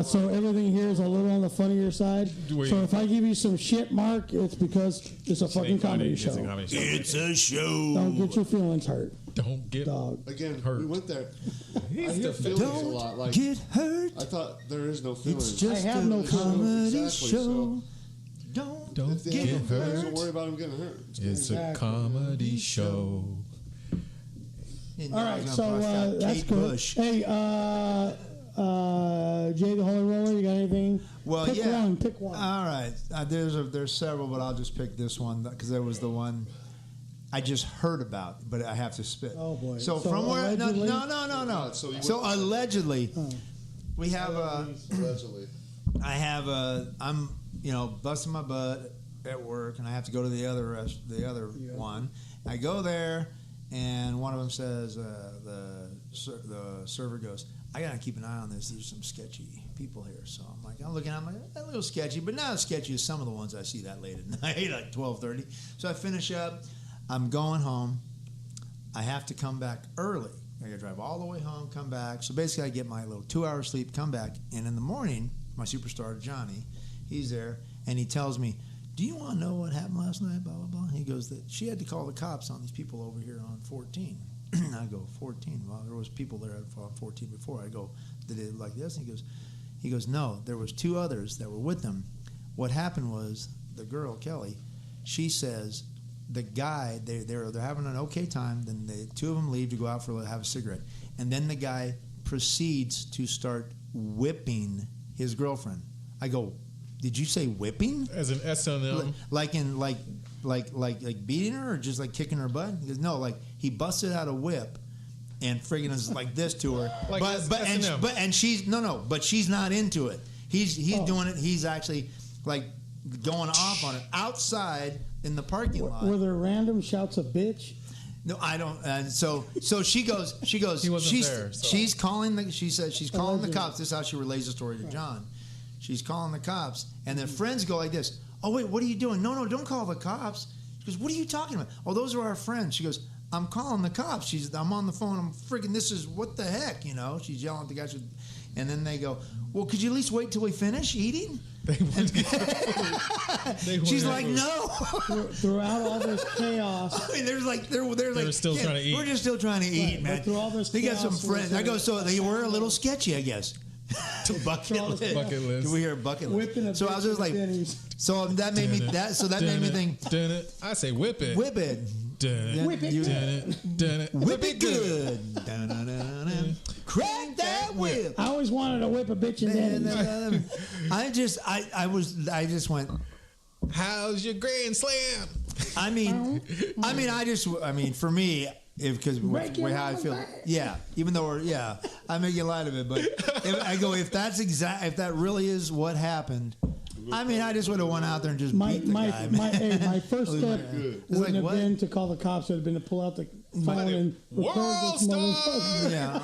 So everything here is a little on the funnier side. Wait. So if I give you some shit, Mark, it's because it's a fucking comedy show. It's a comedy show. It's a show. Don't get your feelings hurt, Don't get dog. Again, Hurt. we went there. I He's hear defensive. feelings a lot. Like Get hurt. I thought there is no feelings. It's just I have a no comedy Exactly, show. so- Don't If they get have no feelings, hurt. don't worry about them getting hurt. It's a Exactly. comedy show. And All now right, he's so gonna bust out that's Kate good. Bush. Hey, Jay the Holy Roller, you got anything? Well, pick yeah. one. Pick one. All right. There's several, but I'll just pick this one because that was the one I just heard about, but I have to spit. Oh, boy. So, So from where? No. allegedly- So you So went- allegedly, Oh. we have Allegedly. I'm busting my butt at work, and I have to go to the other one. I go there, and one of them says, the server goes, I gotta keep an eye on this. There's some sketchy people here. So I'm looking, I'm like, a little sketchy, but not as sketchy as some of the ones I see that late at night, like 12:30. So I finish up. I'm going home. I have to come back early. I gotta drive all the way home, come back. So basically, I get my little 2-hour sleep, come back, and in the morning, my superstar Johnny, he's there, and he tells me, "Do you want to know what happened last night?" Blah blah blah. He goes that she had to call the cops on these people over here on 14. I go 14. Well, there was people there on 14 before. I go, did it like this? And he goes, He goes, no, there was 2 others that were with them. What happened was the girl, Kelly, she says the guy, they're having an okay time. Then the 2 of them leave to go out for have a cigarette. And then the guy proceeds to start whipping his girlfriend. I go, did you say whipping? As an S&M? Like beating her or just like kicking her butt? He goes, no, like he busted out a whip and friggin' is like this to her. Like but she's not into it. He's doing it. He's actually like going off on it outside in the parking lot. Were there random shouts of bitch? No, I don't. And so she goes. He wasn't there. So. She's calling. She said she's calling the cops. This is how she relays the story to John. She's calling the cops, and their friends go like this. Oh wait, what are you doing? No, don't call the cops. She goes, what are you talking about? Oh, those are our friends. She goes, I'm calling the cops. I'm on the phone. I'm freaking. This is what the heck, you know? She's yelling at the guys, and then they go, well, could you at least wait till we finish eating? She's like, no. Throughout all this chaos, I mean, they're still trying to eat. We're just still trying to eat, man. Through all this they got some chaos, friends. I go, so they were a little sketchy, I guess. Bucket list. Do we hear bucket list? So I was just like, so that made me made me think. I say whip it. Whip it. Whip it. Whip it good. Crack that whip. I always wanted to whip a bitch in daddy. I just went. How's your grand slam? I mean, for me, because how I feel, yeah. Even though I'm making light of it, but if that really is what happened, I mean, I just would have went out there and just beat the guy. My first step wouldn't have been to call the cops. It would have been to pull out the phone and record this motherfucker. Yeah,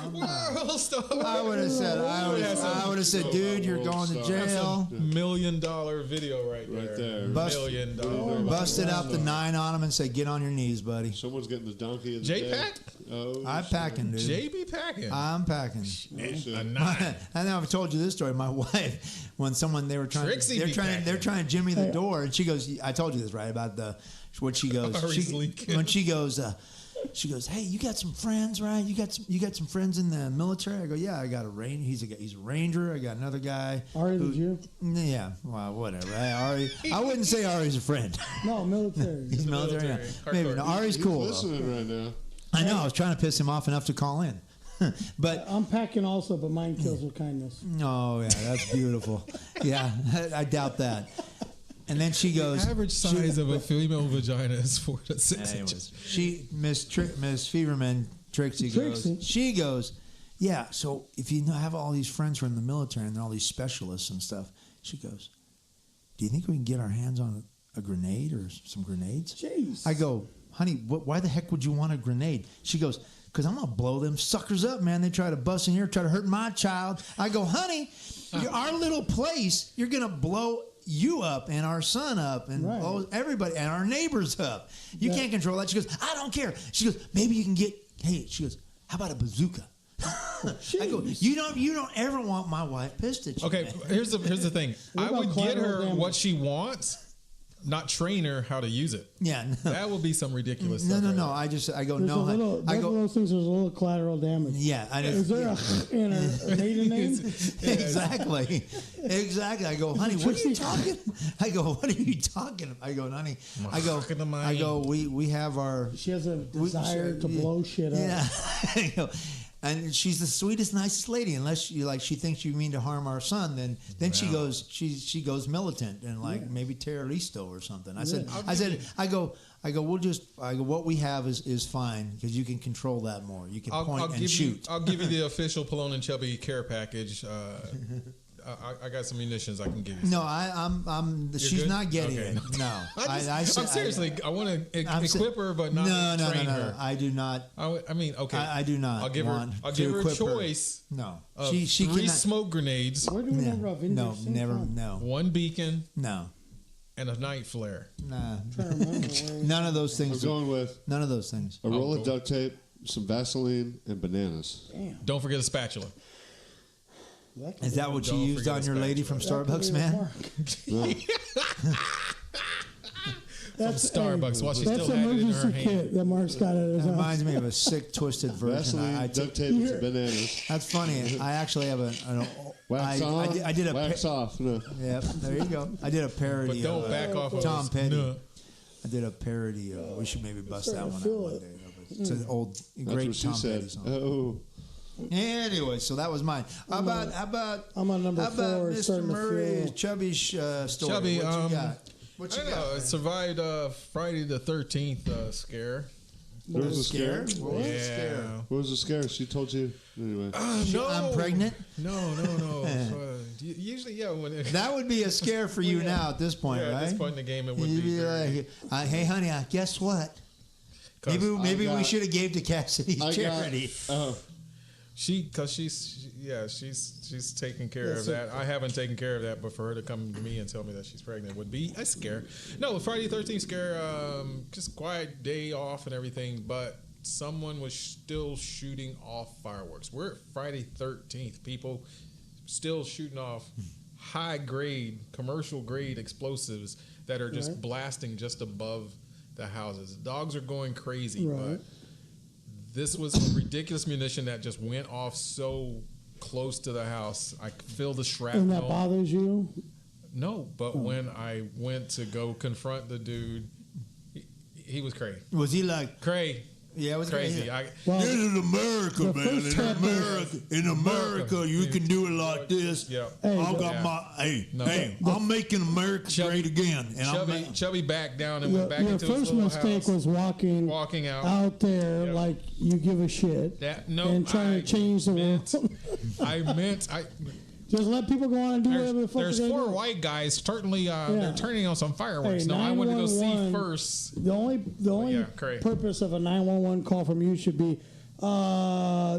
World star. I would have said, dude, you're going to jail. $1 million video right there. $1 million. Busted out the 9 on him and say, get on your knees, buddy. Someone's getting the donkey of the J day. Pack? Oh, I'm packing, dude. JB packing. I'm packing. A 9. I know I've told you this story. My wife, when they're trying to jimmy the door, and she goes, I told you this, right? About what she goes. She goes, hey, you got some friends, right? You got some friends in the military? I go, yeah, I got a ranger. He's a ranger. I got another guy. Ari the Jew? Yeah, well, whatever. Ari, I wouldn't say Ari's a friend. No, military. He's military. Yeah. Maybe no, Ari's cool. He's listening right now. I know. I was trying to piss him off enough to call in. But I'm packing also, but mine kills with kindness. Oh, yeah, that's beautiful. Yeah, I doubt that. And then she goes. The average size of a female vagina is 4 to 6 inches. Miss Feverman, Trixie goes. She goes, yeah. So if you have all these friends who are in the military and they're all these specialists and stuff, she goes, do you think we can get our hands on a grenade or some grenades? Jeez. I go, honey, why the heck would you want a grenade? She goes, because I'm going to blow them suckers up, man. They try to bust in here, try to hurt my child. I go, honey, our little place, you're going to blow you up and our son up and everybody and our neighbors up. You can't control that. She goes, I don't care. She goes, maybe you can she goes, how about a bazooka? I go, you don't ever want my wife pissed at you. Okay, man. here's the thing. I would get her what she wants, not train her how to use it. Yeah, no. That would be some ridiculous No, stuff. no, right no. there. I go, There's no. one of those things. There's a little collateral damage. Yeah, I know. Is there a maiden name? Exactly. I go, honey, what are you talking? I go, what are you talking about? I go, honey. I go, we have our. She has a desire to blow shit up. Yeah. I go, and she's the sweetest, nicest lady. Unless she thinks you mean to harm our son, then she goes militant and maybe terroristo or something. I go, what we have is fine because you can control that more. You can point and shoot. I'll give you the official Pelon and Chubby care package. I got some munitions I can give you. No, she's good? not getting Okay. it. No, I'm seriously. I want to equip her, but not train her. No, I do not. I mean, okay. I do not. I'll give her a choice. No, she 3 cannot, smoke grenades. We're doing a rough No, never. No. 1 beacon. No. And a night flare. Nah. None of those things. I'm going with none of those things. a roll of duct tape, some Vaseline, and bananas. Damn. Don't forget a spatula. Is that what you used on your lady from Starbucks, man? That's Starbucks while she that's still had it in her emergency hand. kit that Mark's got at his It house. reminds me of a sick, twisted version. Vaseline, duct tape, and some bananas. That's funny. I actually have an Wax on, I did a wax off. No. Yep, there you go. I did a parody. But don't back off of Tom this. Petty. No. I did a parody of. We should maybe bust that starting one to out feel one it. day. It's an old, That's great what she Tom said. Petty song. Oh. Anyway, so that was mine. How about I'm on number how about 4, Mr. starting to Murray, feel. Chubby's story? Chubby, what you got? What I you don't know. got? It survived Friday the 13th scare. There was a scare? What was the scare? What was the scare? She told you? Anyway. No, I'm pregnant. No. Usually, yeah. When That would be a scare for you now at this point, yeah, right? at this point in the game, it would You'd be. be Very, like, "Hey, honey, guess what? Maybe we got- should have gave to Cassidy's charity." because she's taking care of that. I haven't taken care of that, but for her to come to me and tell me that she's pregnant would be a scare. No, Friday the 13th scare, just quiet day off and everything, but someone was still shooting off fireworks. We're at Friday 13th, people still shooting off high grade, commercial grade explosives that are just blasting just above the houses. Dogs are going crazy, but this was a ridiculous munition that just went off so close to the house. I feel the shrapnel. And that bothers you? No, but when I went to go confront the dude, he was crazy. Was he like Cray. Yeah, it was Crazy. Well, this is America, the man. first step In America, you can do it like this. Yeah. Hey, I got Yeah. my I'm making America great again. And Chubby backed down and your, went back your into his first little mistake house, was walking out. there Yep. like you give a shit and trying to change the world. Just let people go on and do whatever the fuck There's they're 4 doing. white guys certainly they're turning on some fireworks. Hey, no, I wanted to go see 911 first. The only Cray. purpose of a 911 call from you should be,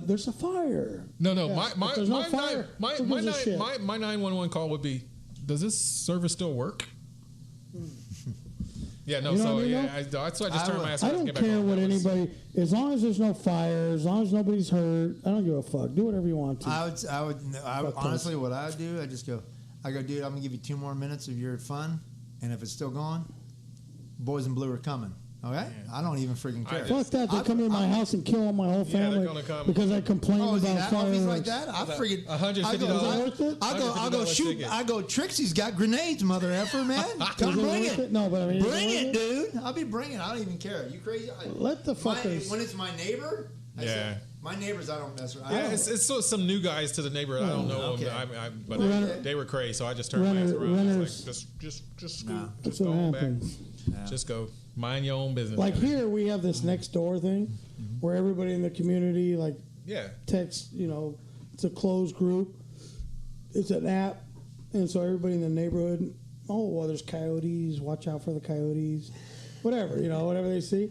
there's a fire. No, Yeah, if there's no fire, who gives a shit? my 911 call would be, does this service still work? Yeah, no, You know so what I mean, yeah, that's why I just turned my ass I around and don't get back care on. what That was- anybody, as long as there's no fire, as long as nobody's hurt, I don't give a fuck. Do whatever you want to. I would Fuck honestly, what I would do, I go, dude, I'm gonna give you 2 more minutes of your fun, and if it's still going, boys in blue are coming. Okay, I don't even freaking care. Fuck that! They come in my house and kill all my whole they're family gonna come. because I complained Oh, is he about that? Oh, he's like fireworks. that? I freaking $150. I go shoot. ticket. I go. Trixie's got grenades, mother effer, man. Come Is it bring worth it. No, but I mean, is Bring worth it, dude. I'll be bringing. I don't even care. You crazy? Let the fuckers. When it's my neighbor. I Yeah. say, my neighbors, I don't mess around. Yeah, it's so some new guys to the neighborhood. I don't know Okay. them, but Renner- they were crazy, so I just turned my ass around. Renters- It's like, just scoot, Nah. That's just what go on back. happens. Just go. Mind your own business. Like here, we have this next door thing where everybody in the community like Yeah. text. It's a closed group. It's an app, and so everybody in the neighborhood. Oh, well, there's coyotes. Watch out for the coyotes. Whatever whatever they see.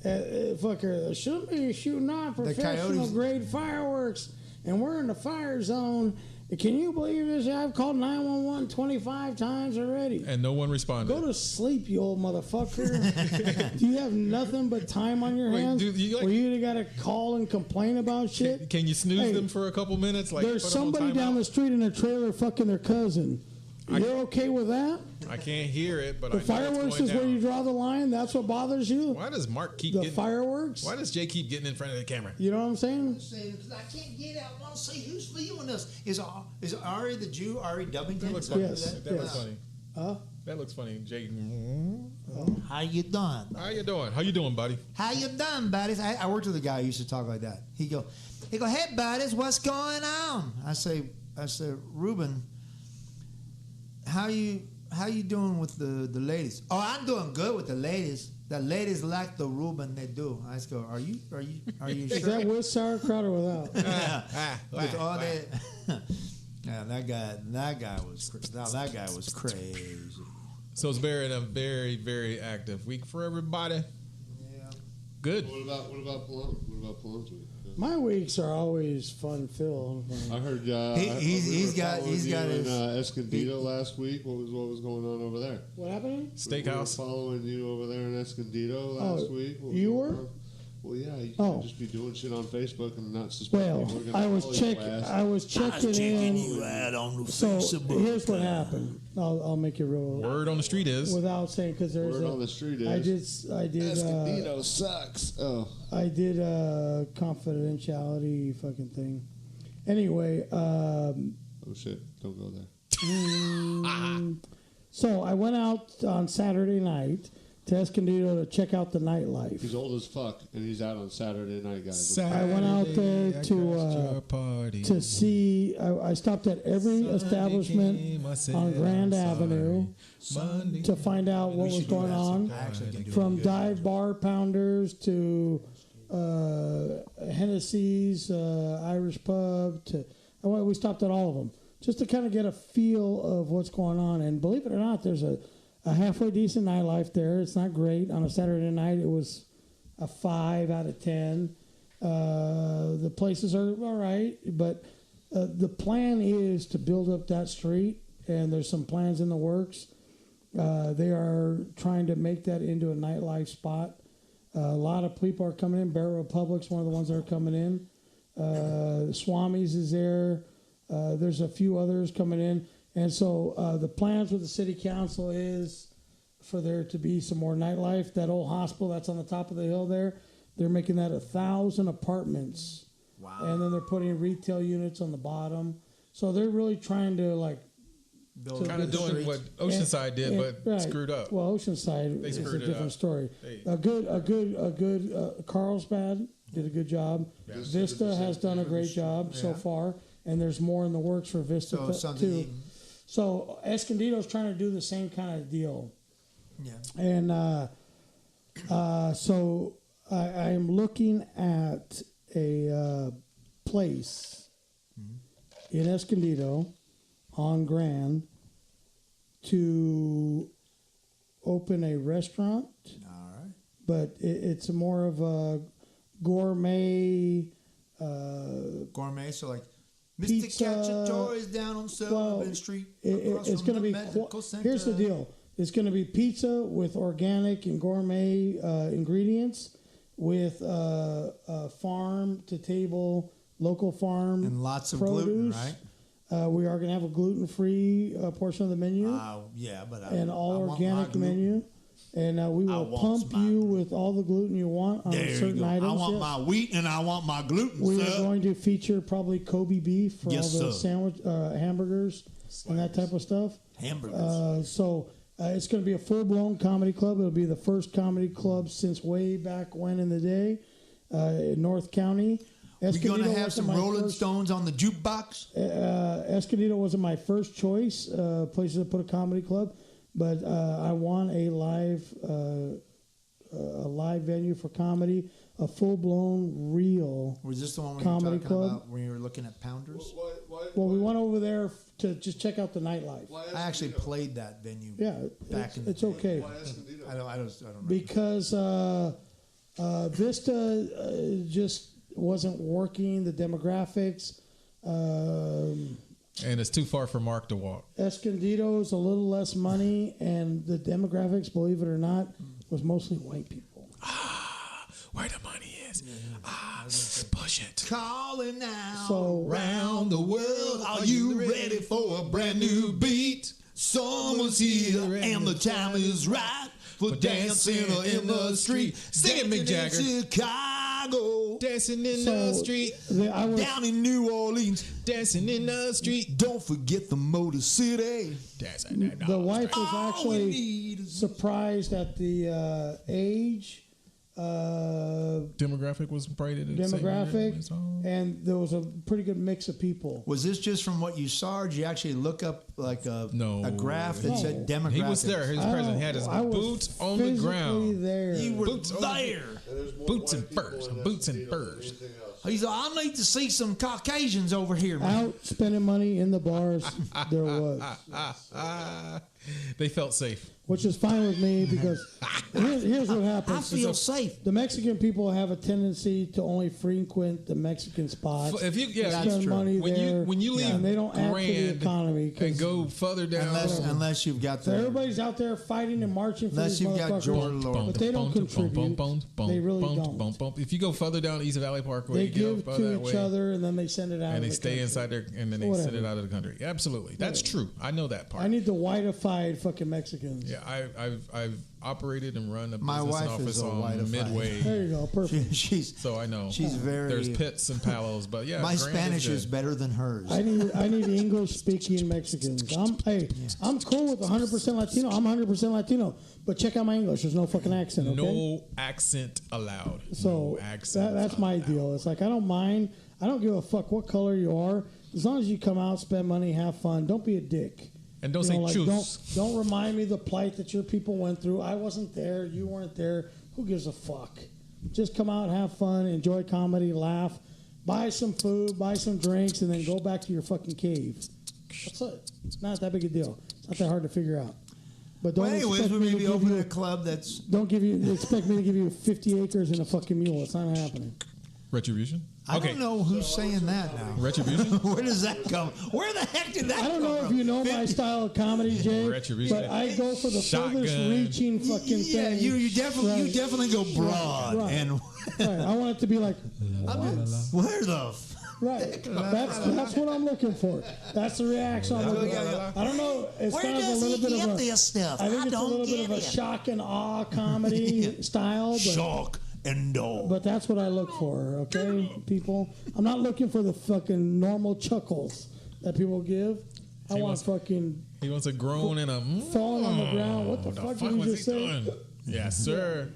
Fucker, shouldn't be shooting off professional coyotes- grade fireworks, and we're in the fire zone. Can you believe this? I've called 911 25 times already. And no one responded. Go to sleep, you old motherfucker. Do you have nothing but time on your Wait, hands do you, like- where you got to call and complain about shit? Can you snooze Hey, them for a couple minutes? Like There's put them on somebody down timeout? the street in a trailer fucking their cousin. You're okay with that? I can't hear it, but The I know fireworks it's going is where down. you draw the line? That's what bothers you? Why does Mark keep The getting? fireworks? Why does Jay keep getting in front of the camera? You know what I'm saying? Because I can't get out. I want to see who's feeling this. Is Ari the Jew, Ari Dubbington? That looks Is funny. that Yes. who That looks funny. Huh? That looks funny, Jay. How you doing? How you doing? How you doing, buddy? How you doing, buddies? I worked with a guy who used to talk like that. He go, hey, buddies, what's going on? I say, Ruben, how you doing with the ladies? Oh, I'm doing good with the ladies. The ladies like the Ruben they do. I just go, are you Is sure? that with sauerkraut or without? With all that. Yeah, that guy was crazy. So it's been a very, very active week for everybody. Yeah. Good. What about Pelon? What about Pelon's week? My weeks are always fun filled. I heard He's got his Escondido last week. What was going on over there? What happened? We were Steakhouse. following you over there in Escondido last week. What was you going were? on? Well, yeah, you Oh. can't just be doing shit on Facebook and not suspect Well, people are gonna I was follow your ass. I was checking in. out on the So here's what happened. I'll make it real Word on the street is without saying because there's Word on the street is I did Escondido sucks. Oh, I did a confidentiality fucking thing. Anyway, Oh shit! Don't go there. So I went out on Saturday night to Escondido to check out the nightlife. He's old as fuck, and he's out on Saturday night, guys. I went out there to see. I stopped at every establishment on Grand Avenue to find out what was going on. From dive bar pounders to Hennessy's Irish pub we stopped at all of them just to kind of get a feel of what's going on. And believe it or not, there's a halfway decent nightlife there. It's not great. On a Saturday night, it was a 5 out of 10. The places are all right, but the plan is to build up that street, and there's some plans in the works. They are trying to make that into a nightlife spot. A lot of people are coming in. Bear Republic's one of the ones that are coming in. Swami's is there. There's a few others coming in. And so the plans with the city council is for there to be some more nightlife. That old hospital that's on the top of the hill there, they're making that 1,000 apartments. Wow. And then they're putting retail units on the bottom. So they're really trying to kind of doing what Oceanside did, but right. screwed up. Well, Oceanside is a different story. Hey. A good Carlsbad did a good job. Yes. Vista has done a great job so far, and there's more in the works for Vista too. So Escondido's trying to do the same kind of deal. Yeah. And so I am looking at a place in Escondido on Grand to open a restaurant. All right. But it's more of a gourmet. Gourmet, so like Mr. Pizza, Cacciatore is down on Sullivan Street. It's going to be. Here's the deal. It's going to be pizza with organic and gourmet ingredients, with farm to table, local farm, And lots of produce. gluten, right? We are going to have a gluten-free portion of the menu, Yeah, but and all organic menu. And we will pump you with all the gluten you want on certain items. I want my wheat and I want my gluten. We are going to feature probably Kobe beef for all the sandwich hamburgers and that type of stuff. Hamburgers. So it's going to be a full-blown comedy club. It'll be the first comedy club since way back when in the day in North County. We're going to have some Rolling Stones on the jukebox. Escondido wasn't my first choice, places to put a comedy club, but I want a live venue for comedy, a full-blown, real Was this the one comedy club about when you were looking at Pounders? Well, we went over there to just check out the nightlife. I actually played that venue. Yeah, it's okay. I don't know. Because Vista just wasn't working, the demographics. And it's too far for Mark to walk. Escondido's a little less money, and the demographics, believe it or not, was mostly white people. Where the money is. Push it. Calling now. So round the world, are you ready for a brand new beat? Summer's here and the time is right for dancing in the street. Sing it, Mick Jagger. Chicago, Dancing in the street. down in New Orleans, Dancing in the street. don't forget the Motor City. Dancing in the wife was All we actually need is surprised at the age. Demographic was probably the Demographic, same. and there was a pretty good mix of people. Was this just from what you saw, or did you actually look up like a graph that said demographics? He was there. His president had his boots on the ground. There. You were Boots on there. Boots and furs. Boots and furs. He's like, I need to see some Caucasians over here, man. Out spending money in the bars. There was. They felt safe. Which is fine with me because here's what happens. I feel safe. The Mexican people have a tendency to only frequent the Mexican spots. If you, spend money there, when you leave and they don't add to the Grand economy. and go further down, Unless you've got So everybody's out there fighting and marching for Unless these you've got motherfuckers, Jordan Lord. but they don't contribute. They really don't. If you go further down East Valley Parkway, They you give go to that each way, other and then they send it out. and of they the stay country. inside there, and then they send it out of the country. Absolutely, that's true. I know that part. I need to whiteify white fucking Mexicans. Yeah, I've operated and run a My business wife office is a white on Midway. There you go, perfect. She's So I know. she's very. There's pits and palos, but yeah. my Grand Spanish is good. better than hers. I need English speaking Mexicans. I'm cool with 100% Latino. I'm 100% Latino, but check out my English. There's no fucking accent. Okay? No accent allowed. So no accent. that's my deal. It's like I don't mind. I don't give a fuck what color you are, as long as you come out, spend money, have fun. Don't be a dick. And don't say choose. Don't remind me the plight that your people went through. I wasn't there. You weren't there. Who gives a fuck? Just come out, have fun, enjoy comedy, laugh, buy some food, buy some drinks, and then go back to your fucking cave. That's it. It's not that big a deal. It's not that hard to figure out. But don't anyways, expect we me to maybe give open you a club that's. Don't expect me to give you 50 acres and a fucking mule. It's not happening. Retribution? I don't know who's saying that now. Retribution? Where does that come? Where the heck did that come I don't know from? if you know my style of comedy, Jay, Retribution. but I go for the Shotgun. furthest reaching fucking Yeah, thing. you definitely go broad Right. and. Right. I want it to be like, Where the? right. That's what I'm looking for. That's the reaction I'm looking for. I don't know. It's Where kind of a does little he bit get of a. this stuff? I think it's a don't little bit get of a it. shock and awe comedy style, but. Shock and awe. But that's what I look for, okay, people? I'm not looking for the fucking normal chuckles that people give. I want wants- fucking He wants a groan and a falling on the ground. What the fuck did you was just say? doing? Yes, sir.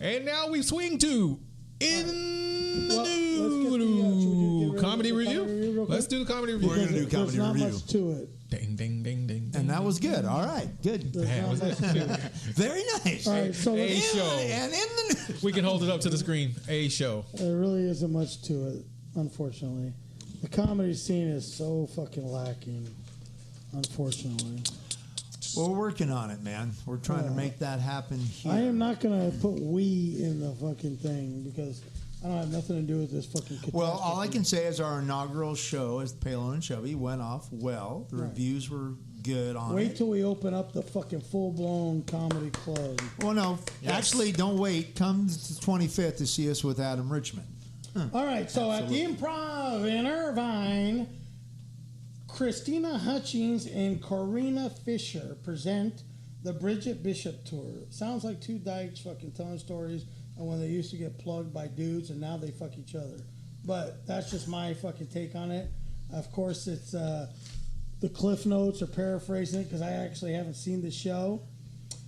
And now we swing to in the Well, let's get the, should we get ready comedy to do the review. comedy review real quick? Let's do the comedy review. We're gonna do There's comedy not review. much to it. Ding, ding, ding, ding, And that ding. was good. All right, good. There's not much to it. Very nice. All right, so A let's, show. And in the news. We can hold it up to the screen. A show. there really isn't much to it, unfortunately. The comedy scene is so fucking lacking, unfortunately. We're working on it, man. We're trying to make that happen here. I am not going to put we in the fucking thing because I don't have nothing to do with this fucking catastrophe. Well, all I can say is our inaugural show as Pelon and Chubby went off well. The Right. reviews were good on Wait it. till we open up the fucking full-blown comedy club. Well, no, actually, don't wait. Come to the 25th to see us with Adam Richmond. All right, so at the Improv in Irvine, Christina Hutchings and Corina Fisher present the Bridget Bishop Tour. Sounds like two dykes fucking telling stories and when they used to get plugged by dudes and now they fuck each other. But that's just my fucking take on it. Of course, it's the Cliff Notes or paraphrasing it because I actually haven't seen the show.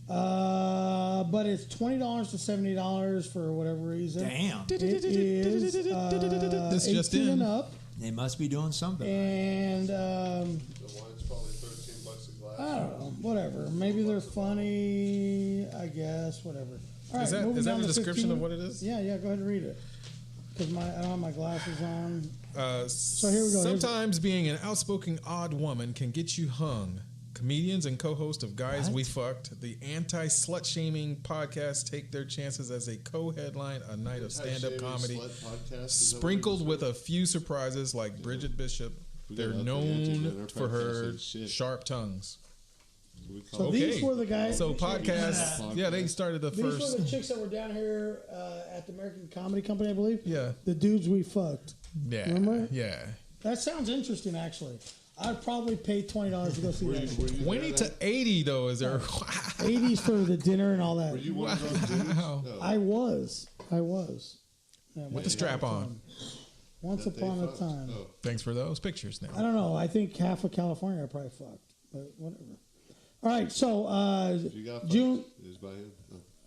But it's $20 to $70 for whatever reason. Damn. It is This just 18 and in. up. They must be doing something. And The wine's probably $13 a glass. I don't know, whatever. Maybe they're funny, I guess, whatever. All Is right, that moving the down to description 15. of what it is? Yeah, go ahead and read it. Because I don't have my glasses on. So here we go. Sometimes being an outspoken odd woman can get you hung. Comedians and co-hosts of Guys We Fucked, the anti-slut shaming podcast, take their chances as a co-headline a night of stand-up comedy, sprinkled with a few surprises like Bridget Bishop. They're known for her sharp tongues. So these were the guys. So podcasts, yeah, they started the These first. were the chicks that were down here at the American Comedy Company, I believe. Yeah. The dudes we fucked. Yeah, Remember? yeah. That sounds interesting, actually. I'd probably pay $20 to go see that. 20 to 80 though is there? 80s for the dinner and all that. Were you one of those dudes? Wow. No. I was. Yeah, With the strap on. Once That they upon a fucked. time. Oh. Thanks for those pictures. I Now don't know. I think half of California I probably fucked, but whatever. All right, so If you got June, fucked, it was by him.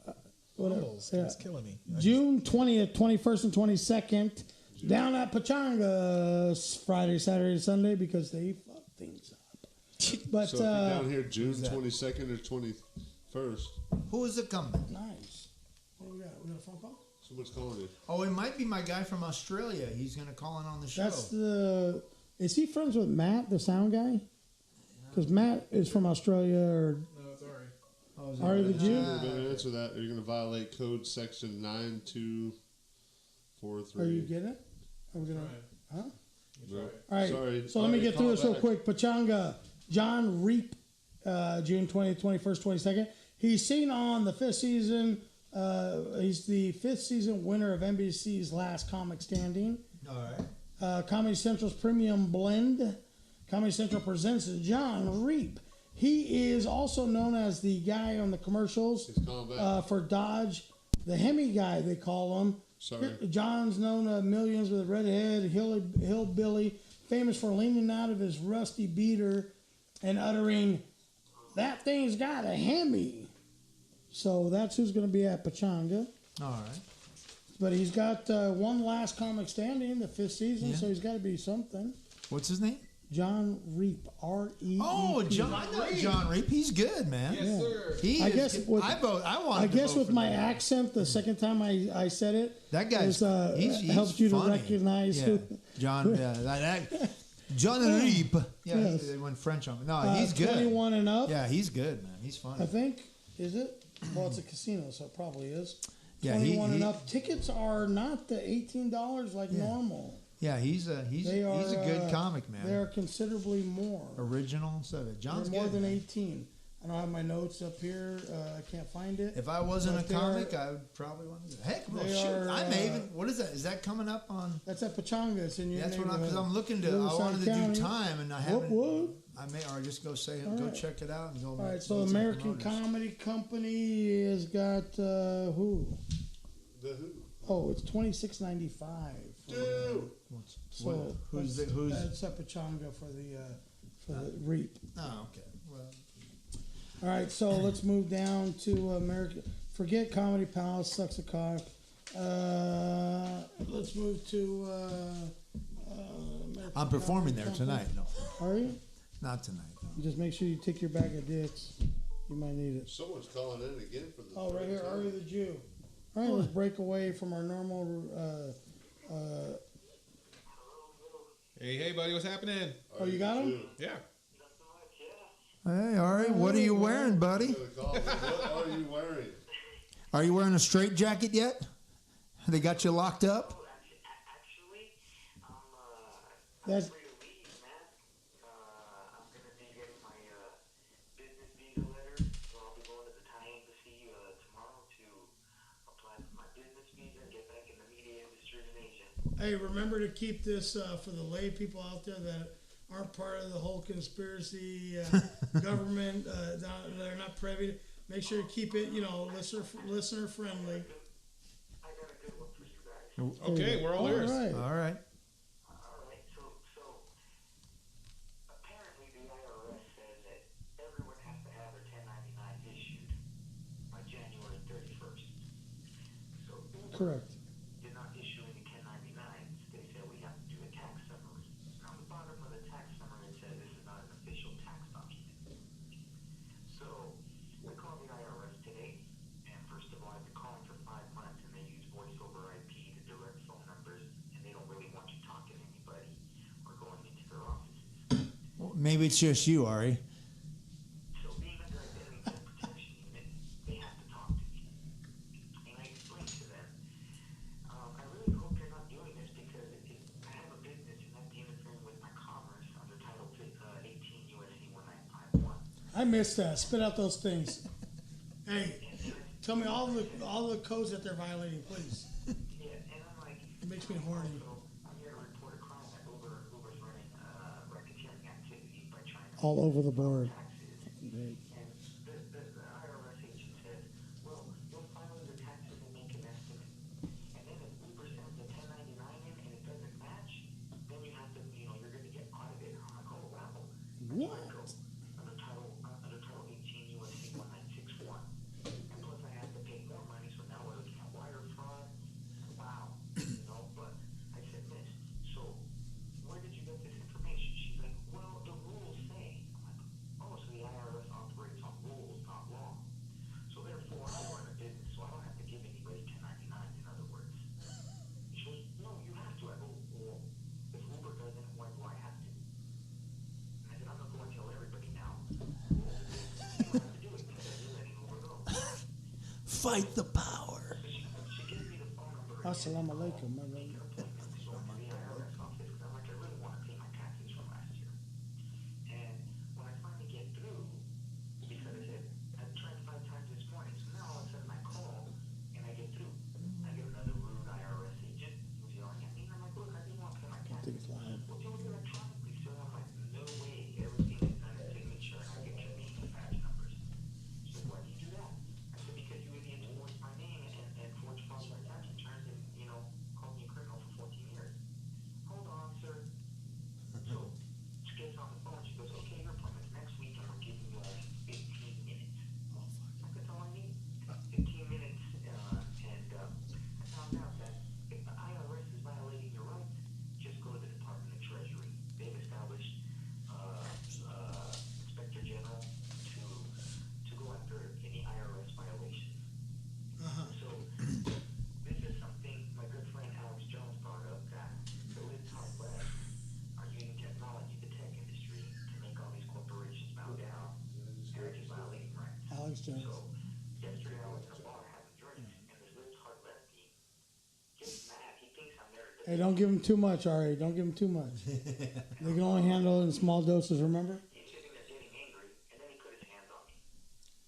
Oh. whatever. Bumbles, Yeah. it's killing me. June 20th, 21st, and 22nd, down at Pachanga, Friday, Saturday, Sunday, because they fuck things up. But So if you're down here June 22nd or 21st, Who is it coming? nice. What we got? We got a phone call? someone's calling you. Oh, it might be my guy from Australia. He's going to call in on the show. That's the. Is he friends with Matt, the sound guy? Because Matt is from Australia, or No, it's Ari. Ari the Jew. You're going to answer that, or you're going to violate code section 9243. Are you getting it? Are we gonna? Huh? No. All right. Sorry. So let me get through Call this real back. quick. Pachanga, John Reap, June 20th, 21st, 22nd. He's seen on the 5th season. He's the 5th season winner of NBC's Last Comic Standing. All right. Comedy Central's Premium Blend. Comedy Central presents John Reap. He is also known as the guy on the commercials for Dodge, the Hemi guy, they call him. Sorry. John's known millions with a red head, hillbilly, famous for leaning out of his rusty beater and uttering, "That thing's got a Hemi." So that's who's going to be at Pachanga. All right. But he's got one last comic standing, the 5th season, so he's got to be something. What's his name? John Reap, R-E-E-P. Oh, John! I know John Reap. He's good, man. Yes, sir. He I is guess good. with- I guess with my that. accent, the second time I said it, That guy's he's helped you funny. to recognize Yeah. who. John. John Reap. Yeah, Yes. they went French on me. No, he's good. 21 and up. Yeah, he's good, man. He's funny. I think. Is it? Well, it's a casino, so it probably is. Yeah, 21 and up. Tickets are not the $18 like normal. Yeah, he's a They are, good comic, man. They're considerably more. Original stuff. John's They're more good, than man. 18. I don't have my notes up here. I can't find it. If I wasn't But a they comic, are- I would probably want to. Heck, well, they shoot, are, I may even. What is that? Is that coming up on? That's at Pachanga. It's in your That's what neighborhood. because I'm looking to. I Riverside wanted to County. do time, and I What? haven't. I may or just go say go right. check it out and go. All right, so American Comedy Company has got who? The who? Oh, it's $26.95. Dude. So Who's that's at Pachanga for the Reap. Oh, okay. Well, All right, so let's move down to American. Forget Comedy Palace, sucks a cock. Let's move to. American I'm performing Comedy there Company. tonight. No, Are you? not tonight. No. Just make sure you take your bag of dicks. You might need it. Someone's calling in again for the. Oh, right here, third Ari time. the Jew. All right, let's break away from our normal. Hey, buddy, what's happening? Oh, you got him? Yeah. Hey, all right. What are you wearing, buddy? What are you wearing? Are you wearing a straight jacket yet? They got you locked up. Actually, That's free to leave, man. I'm gonna be getting my business visa letter, so I'll be going to the Thai embassy tomorrow to apply for my business visa and get back in the media industry in Asia. Hey, remember to keep this for the lay people out there that aren't part of the whole conspiracy government. They're not privy. Make sure to keep it, listener friendly. I got a good one for you guys. Okay, we're all ears. Right. All right. Alright, so apparently the IRS says that everyone has to have their 1099 issued by January 31st. So Correct. you're not issuing the 1099s. They say we have to do a tax summary. And on the bottom of the tax summary it says this is not an official tax document. So I called the IRS today, and first of all I've been calling for 5 months and they use voice over IP to direct phone numbers, and they don't really want you talking to anybody or going into their offices. Well, maybe it's just you, Ari. So being under identity theft protection unit, they have to talk to me. And I explained to them, I really hope you're not doing this because I have a business and that'd be interfering with my commerce under Title 18 U.S.C. 1951. I missed that. Spit out those things. Hey, tell me all the codes that they're violating, please. Yeah, and I'm like, It makes me horny. so I'm here to report a crime that Uber's running racketeering activity by trying to All over the board. taxes. And the IRS agent says, well, you'll file your taxes and make an estimate. And then if Uber sends a 1099 in and it doesn't match, then you have to, you're going to get audited. I'm like, oh, wow. What? Under Title 18 U.S.C. 1961. And plus I have to pay more money, so now we're looking at wire fraud. Wow. But I said, miss, so where did you get this information? She's like, well, the rules say. I'm like, oh, so the IRS operates on rules, not law. So therefore, I run a business, so I don't have to give anybody 1099s, in other words. She goes, no, you have to. I go, well, if Uber doesn't, why do I have to? And I said, I'm not going to tell everybody now. You don't have to do it because you're letting Uber go. Fight the power. She gives me the phone number. Assalamu alaikum, my brother. So I'm in the IRS office because I'm like, I really want to pay my taxes from last year. And when I finally get through, because I said, I've tried 5 times this morning, so now all of a sudden I call and I get through. I get another rude IRS agent who's yelling at me, and I'm like, look, I didn't want to pay my taxes. it's loud. Well, do it electronically. So I'm like, no way, everything is done in signature, and I get your name John. So yesterday I was in a bar having drinks, and this lips hard lefty gets mad. He thinks I'm there to Hey, don't give him too much, Ari. Don't give him too much. They can only handle it in small doses, remember? He's sitting there getting angry, and then he put his hands on me.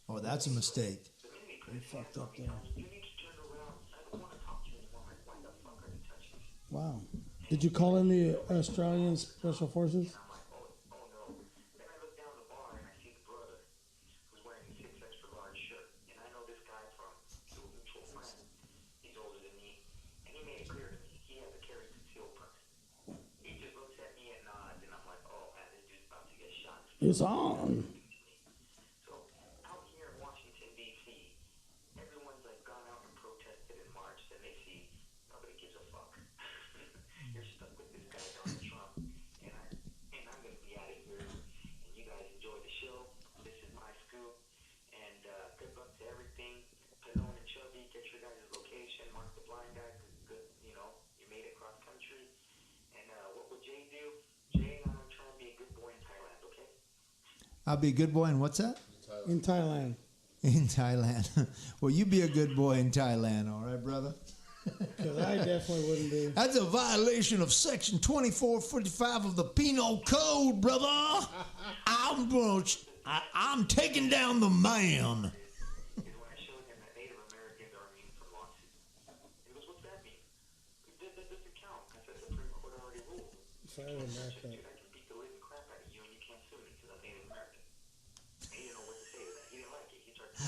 Oh, that's a mistake. The minute he put You his hands fucked on up me, there. you need to turn around. I don't want to talk to you anymore. Like, why the fuck are you touching me? Wow. Did you call in the Australian Special Forces? And I'm like, oh no. Then I look down the bar and I see the brother who's wearing a 6 extra large shirt. And I know this guy from a mutual friend. He's older than me. And he made it clear to me he has a carry concealed permit. He just looks at me and nods, and I'm like, oh man, this dude's about to get shot. It's on. So out here in Washington, D.C., everyone's like gone out and protested and marched, and they see nobody gives a fuck. You're stuck with this guy, Donald Trump, and I'm going to be out of here. And you guys enjoy the show. This is my scoop, and good luck to everything. Pelon and Chubby, get your guys' location. Mark the blind guy, good, you made it cross country. And what would Jay do? Jay, I'm trying to be a good boy in Thailand, okay? I'll be a good boy in what's that? In Thailand. In Thailand. Well, you be a good boy in Thailand, all right, brother? Because I definitely wouldn't be. That's a violation of Section 2445 of the Penal Code, brother. I'm taking down the man. Is when I showed him that Native Americans are immune from lawsuits. He goes, what's that mean? That doesn't count. I said, the Supreme Court already ruled. Fire him back up. Dude, I can beat the living crap out of you and you can't sue me because I'm Native American. And he didn't know what to say to that. He didn't like it. He started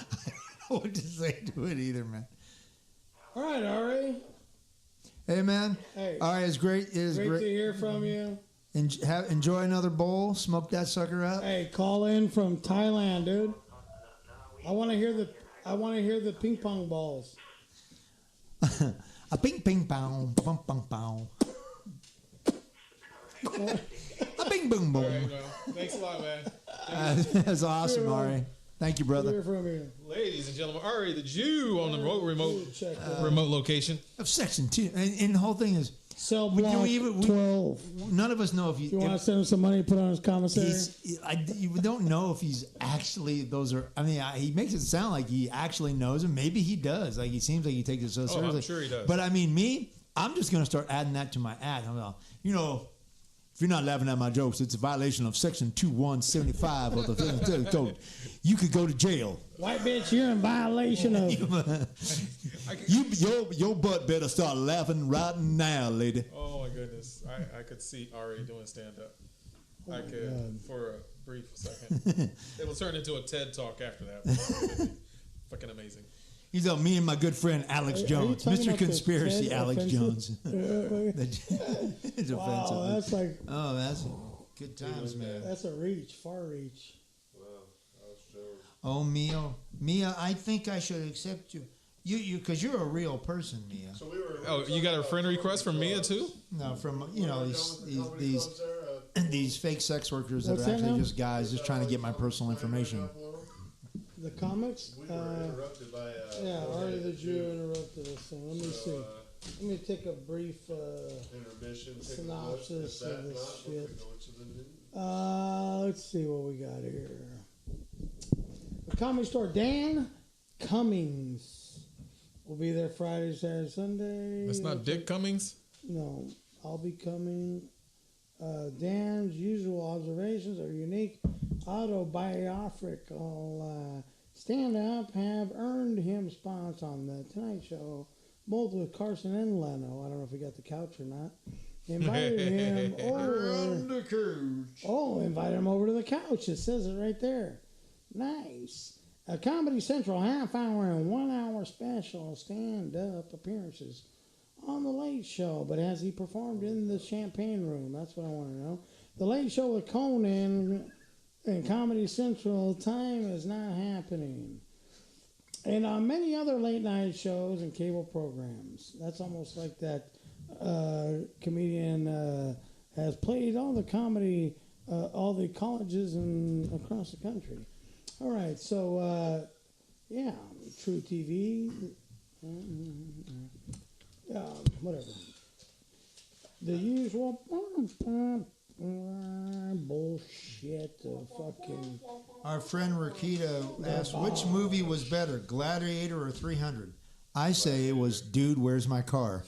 What to say to it either, man. All right, Ari. Hey, man. Hey. All right, it's great. It is Great to great. hear from you. Enjoy another bowl. Smoke that sucker up. Hey, call in from Thailand, dude. I want to hear the ping pong balls. A ping ping pow, bum bum pow. A bing boom All boom. right, well, thanks a lot, man. That's awesome, Ari. Thank you, Hear brother. from you. Ladies and gentlemen, Ari the Jew on the remote Check that. remote location. Of Section 2. And the whole thing is, Cell We- block we- we- 12. none of us know if You want to send him some money to put on his commissary? you don't know if he's actually, he makes it sound like he actually knows him. Maybe he does. Like, he seems like he takes it so I'm seriously. sure he does. But I mean, I'm just going to start adding that to my ad. I'm like, if you're not laughing at my jokes, it's a violation of Section 2175 of the Federal Code. You could go to jail. White bitch, you're in violation of. Your butt better start laughing right now, lady. Oh my goodness, I could see Ari doing stand up. I could God. for a brief second. It will turn into a TED talk after that. Fucking amazing. He's me and my good friend Alex Are you Jones, talking Mr. about the Conspiracy, Ted Alex offensive? Jones. It's Wow, offensive. that's like That's good times, man. that's a reach, far reach. Wow, that was true. Oh, Mia, I think I should accept you. You, because you're a real person, Mia. So we were. Oh, you got a friend request from Mia too? No, from these. these fake sex workers that What's are that actually now? just guys just trying to get my personal information. The comics? We were interrupted by. Yeah, Ari the Jew interrupted us. So let me see. Let me take a brief Intermission. Take synopsis a look. of If this that shit. not, we go into the news. Let's see what we got here. The comedy store Dan Cummings will be there Friday, Saturday, Sunday. That's not Dick Cummings. No, I'll be coming. Dan's usual observations are unique autobiographical stand-up have earned him spots on the Tonight Show, both with Carson and Leno. I don't know if he got the couch or not. Invited him over. Oh, invited him over to the couch. It says it right there. Nice. A Comedy Central half-hour and 1 hour special stand-up appearances on The Late Show. But has he performed in the Champagne Room? That's what I want to know. The Late Show with Conan and Comedy Central time is not happening. And on many other late-night shows and cable programs. That's almost like that comedian has played all the comedy, all the colleges and across the country. All right, so yeah, True TV, whatever. The usual. Bullshit. Fucking. Our friend Rakita asked, which movie was better, Gladiator or 300? I say it was Dude, Where's My Car?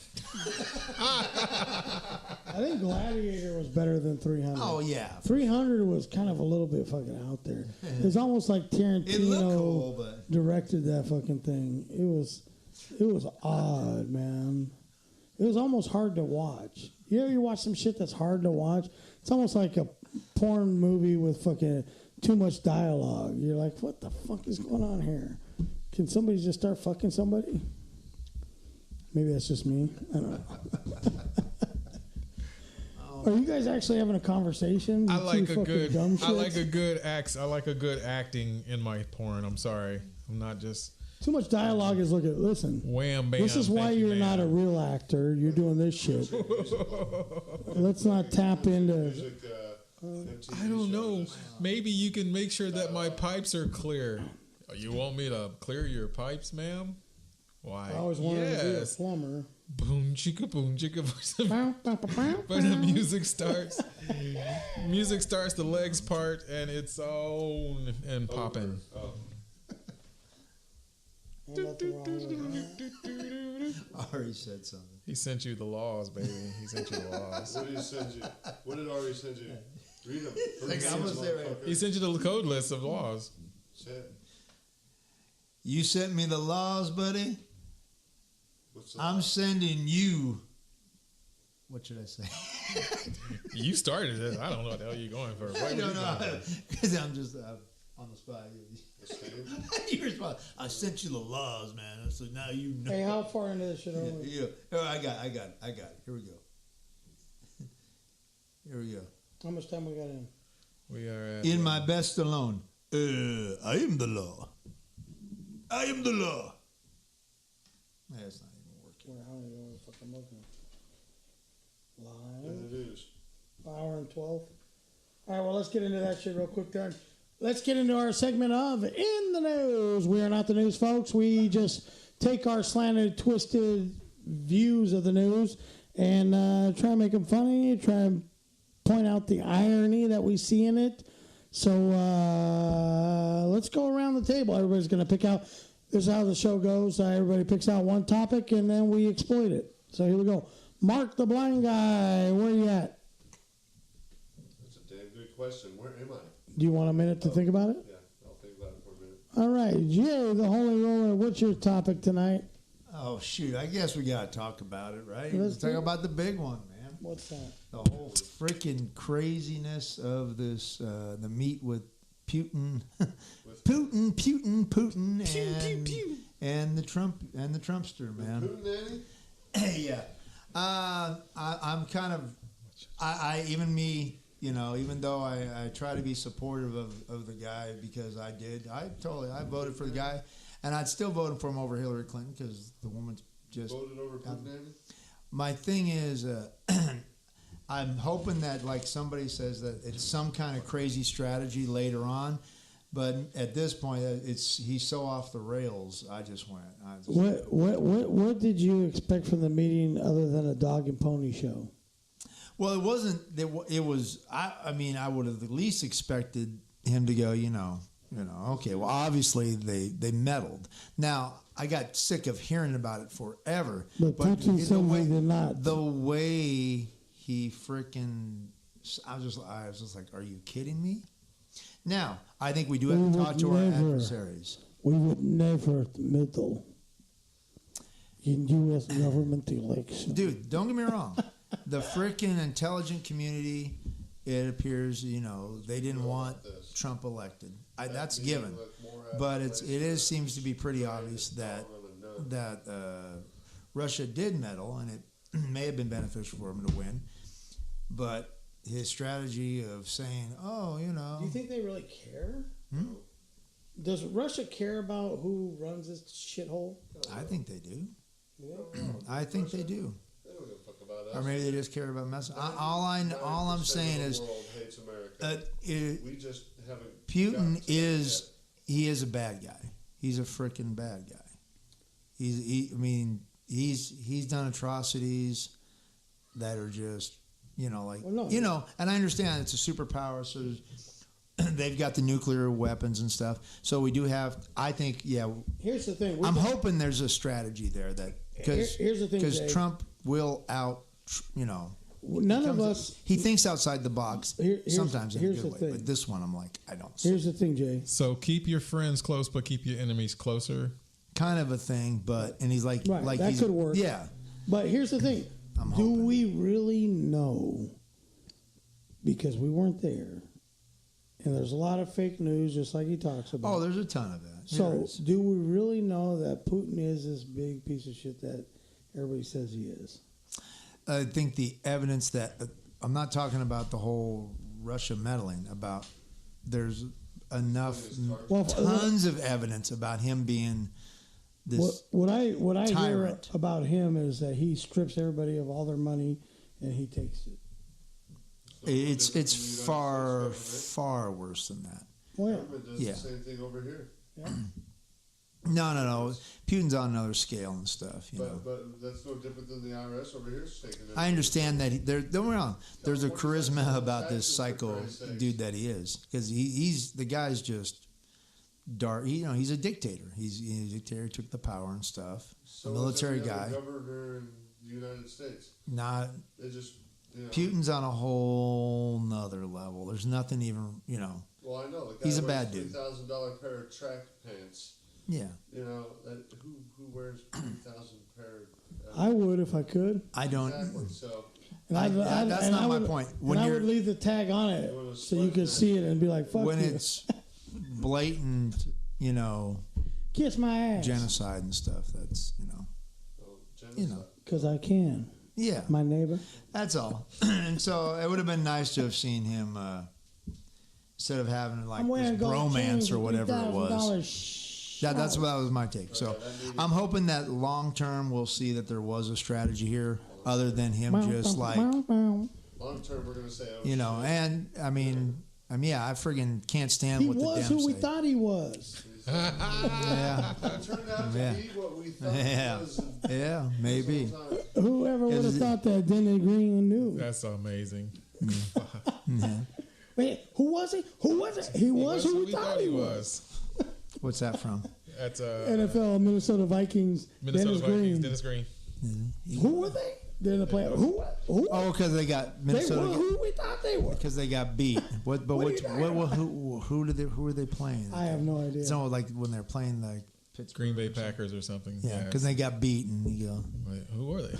I think Gladiator was better than 300. Oh, yeah. 300 was kind of a little bit fucking out there. It's almost like Tarantino It looked cool, but... directed that fucking thing. It was odd, man. It was almost hard to watch. You watch some shit that's hard to watch? It's almost like a porn movie with fucking too much dialogue. You're like, what the fuck is going on here? Can somebody just start fucking somebody? Maybe that's just me. I don't know. Are you guys actually having a conversation? I like a good acting in my porn. I'm sorry. I'm not just too much dialogue is listen. Wham bam. This is why you're not a real actor. You're doing this shit. Let's not tap into I don't know. Maybe you can make sure that my pipes are clear. You want me to clear your pipes, ma'am? Why? I always wanted to be a plumber. Boom chicka boom chicka. But the music starts. Music starts. The legs part, and it's on and popping. Ari said something. He sent you the laws, baby. He sent you the laws. What did he send you? What did Ari send you? Read them. He sent you the code list of laws. Shit. You sent me the laws, buddy. I'm sending you. What should I say? You started it. I don't know what the hell you're going for. I don't know. Because I'm just on the spot. You respond. I sent you the laws, man. So now you know. Hey, how far into this shit are we? Yeah. Oh, I got it. Here we go. How much time we got in? We are at in my best alone. I am the law. I am the law. That's not even working. How many are we fucking looking? Live. In the news. Hour and 12. All right, well, let's get into that shit real quick then. Let's get into our segment of In the News. We are not the news, folks. We just take our slanted, twisted views of the news and try and make them funny, try and point out the irony that we see in it. So let's go around the table. Everybody's going to pick out. This is how the show goes. Everybody picks out one topic, and then we exploit it. So here we go. Mark the blind guy. Where are you at? That's a damn good question. Where am I? Do you want a minute to think about it? Yeah, I'll think about it for a minute. All right. Jay, the Holy Roller, what's your topic tonight? Oh, shoot. I guess we got to talk about it, right? Let's talk about the big one, man. What's that? The whole freaking craziness of this, the meet with Putin, Putin, and the Trumpster, man. Putin, Danny? Yeah, I'm kind of, even me, even though I try to be supportive of the guy because I voted for the guy, and I'd still vote for him over Hillary Clinton because the woman's just voted over Putin, Danny? My thing is, I'm hoping that like somebody says that it's some kind of crazy strategy later on, but at this point, he's so off the rails. I just went. What did you expect from the meeting other than a dog and pony show? Well, it wasn't. It was. I mean, I would have at least expected him to go. Okay. Well, obviously they meddled. Now I got sick of hearing about it forever. But Putin said they did not. The way he freaking. I was just like, are you kidding me? Now, I think we do have to talk to our adversaries. We would never meddle in U.S. government elections. Dude, don't get me wrong. The freaking intelligent community, it appears, they didn't want Trump elected. That's given. But it seems to be pretty obvious that Russia did meddle, and it may have been beneficial for him to win. But his strategy of saying, Do you think they really care? Does Russia care about who runs this shithole? I think they do. Yeah. I think they do. They don't give a fuck about us. Or maybe they just care about messing. All I'm saying is, the world hates America. We just haven't. Putin is a bad guy. He's a freaking bad guy. He's done atrocities that are just You know, like, Well, no. you know, and I understand it's a superpower, so they've got the nuclear weapons and stuff. So we do have, I think, yeah. Here's the thing. I'm hoping there's a strategy there that, Here's the thing, because Jay. Trump will you know. None of us. He thinks outside the box sometimes in a here's good the way. thing. But this one, I'm like, I don't see. Here's the thing, Jay. So keep your friends close, but keep your enemies closer. Kind of a thing, and he's like, Right, like that he's, could work. Yeah. But here's the thing. I'm Do hoping. we really know? Because we weren't there. And there's a lot of fake news, just like he talks about. Oh, there's a ton of that. So, There is. do we really know that Putin is this big piece of shit that everybody says he is? I think the evidence that I'm not talking about the whole Russia meddling. About there's enough, tons of evidence about him being this. What I hear tyrant. about him is that he strips everybody of all their money and he takes it. It's far worse than that. Well, Government does Yeah. the same thing over here. yeah. No. Putin's on another scale and stuff. You know. But that's no different than the IRS over here is taking it. I understand that don't get me wrong. There's a charisma about this psycho dude that he is, because he's the guy's just dark. He's a dictator. He's a dictator. He took the power and stuff. So A military is every other guy. governor in the United States. Not They just Putin's on a whole nother level. There's nothing even Well, I know the guy He's a wears bad dude. $3,000 pair of track pants. Yeah. You know who wears 3,000 pair? I would if I could. I don't. Exactly. So And That's and not I my would, point. And When I you're would leave the tag on it You wanna so you split could that. see it and be like, fuck when you. it's blatant, Kiss my ass. genocide and stuff. That's genocide. Because I can. yeah. My neighbor. That's all. And so it would have been nice to have seen him instead of having like I'm wearing this gold chains bromance or for whatever it was. $3,000. Yeah, that was my take. So I'm hoping that long term we'll see that there was a strategy here other than him just like, Long term, we're gonna say, and I mean, yeah, I friggin' can't stand He what the was Dems who we say. thought he was. Yeah, It turned out to Yeah. be what we thought Yeah. it was. yeah, maybe. the whole time. Whoever would have thought that Denny Green knew. That's amazing. Wait, who was he? Who was it? He was who we thought he was. What's that from? That's NFL, Minnesota Vikings, Minnesota Dennis Vikings. Green. Dennis Green. Who were they? They're the player. Who? Oh, because they got They were Minnesota. who we thought they were. Because they got beat. What? But What are what? you talking about? Who were they playing? I have no idea. So like when they're playing the Pittsburgh. Green Bay Packers or something. Yeah, because they got beaten. You go. Wait, who are they?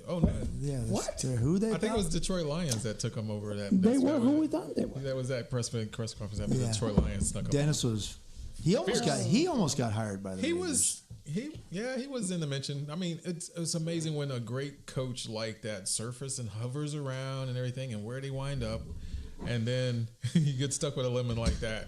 Oh no. Yeah. What? Who they? I think it got? was Detroit Lions that took them over. That They that's were what who was- we thought they were. That was that press conference that Yeah. the Detroit Lions snuck up. Dennis was. He almost got hired by the. He Raiders. was. He was in the mention. I mean, it's amazing when a great coach like that surfaces and hovers around and everything, and where they wind up, and then you get stuck with a lemon like that.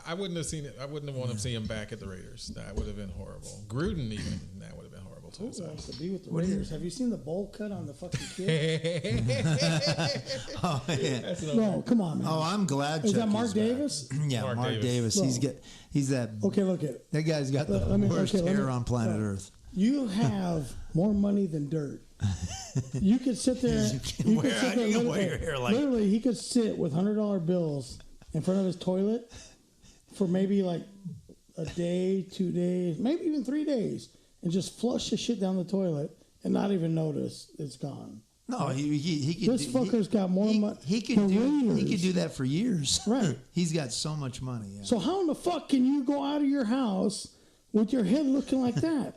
I wouldn't have seen it. I wouldn't have wanted to see him back at the Raiders. That would have been horrible. Gruden even that would have been horrible too. Who So. wants to be with the Raiders? Have you seen the bowl cut on the fucking kid? Oh yeah. No, come on, man. Oh, I'm glad. Is that Chucky's Mark back. Davis? Yeah, Mark Mark Davis. Davis. He's that. Okay, look at it. That guy's got the Let me- worst okay, let hair me- on planet no. Earth. You have more money than dirt. You could sit there. You can wear your hair like- literally, he could sit with $100 bills in front of his toilet for maybe like a day, 2 days, maybe even 3 days, and just flush the shit down the toilet and not even notice it's gone. No, he could. This fucker's got more money. He could The do. He Raiders. could do that for years. Right. He's got so much money. Yeah. So how in the fuck can you go out of your house with your head looking like that?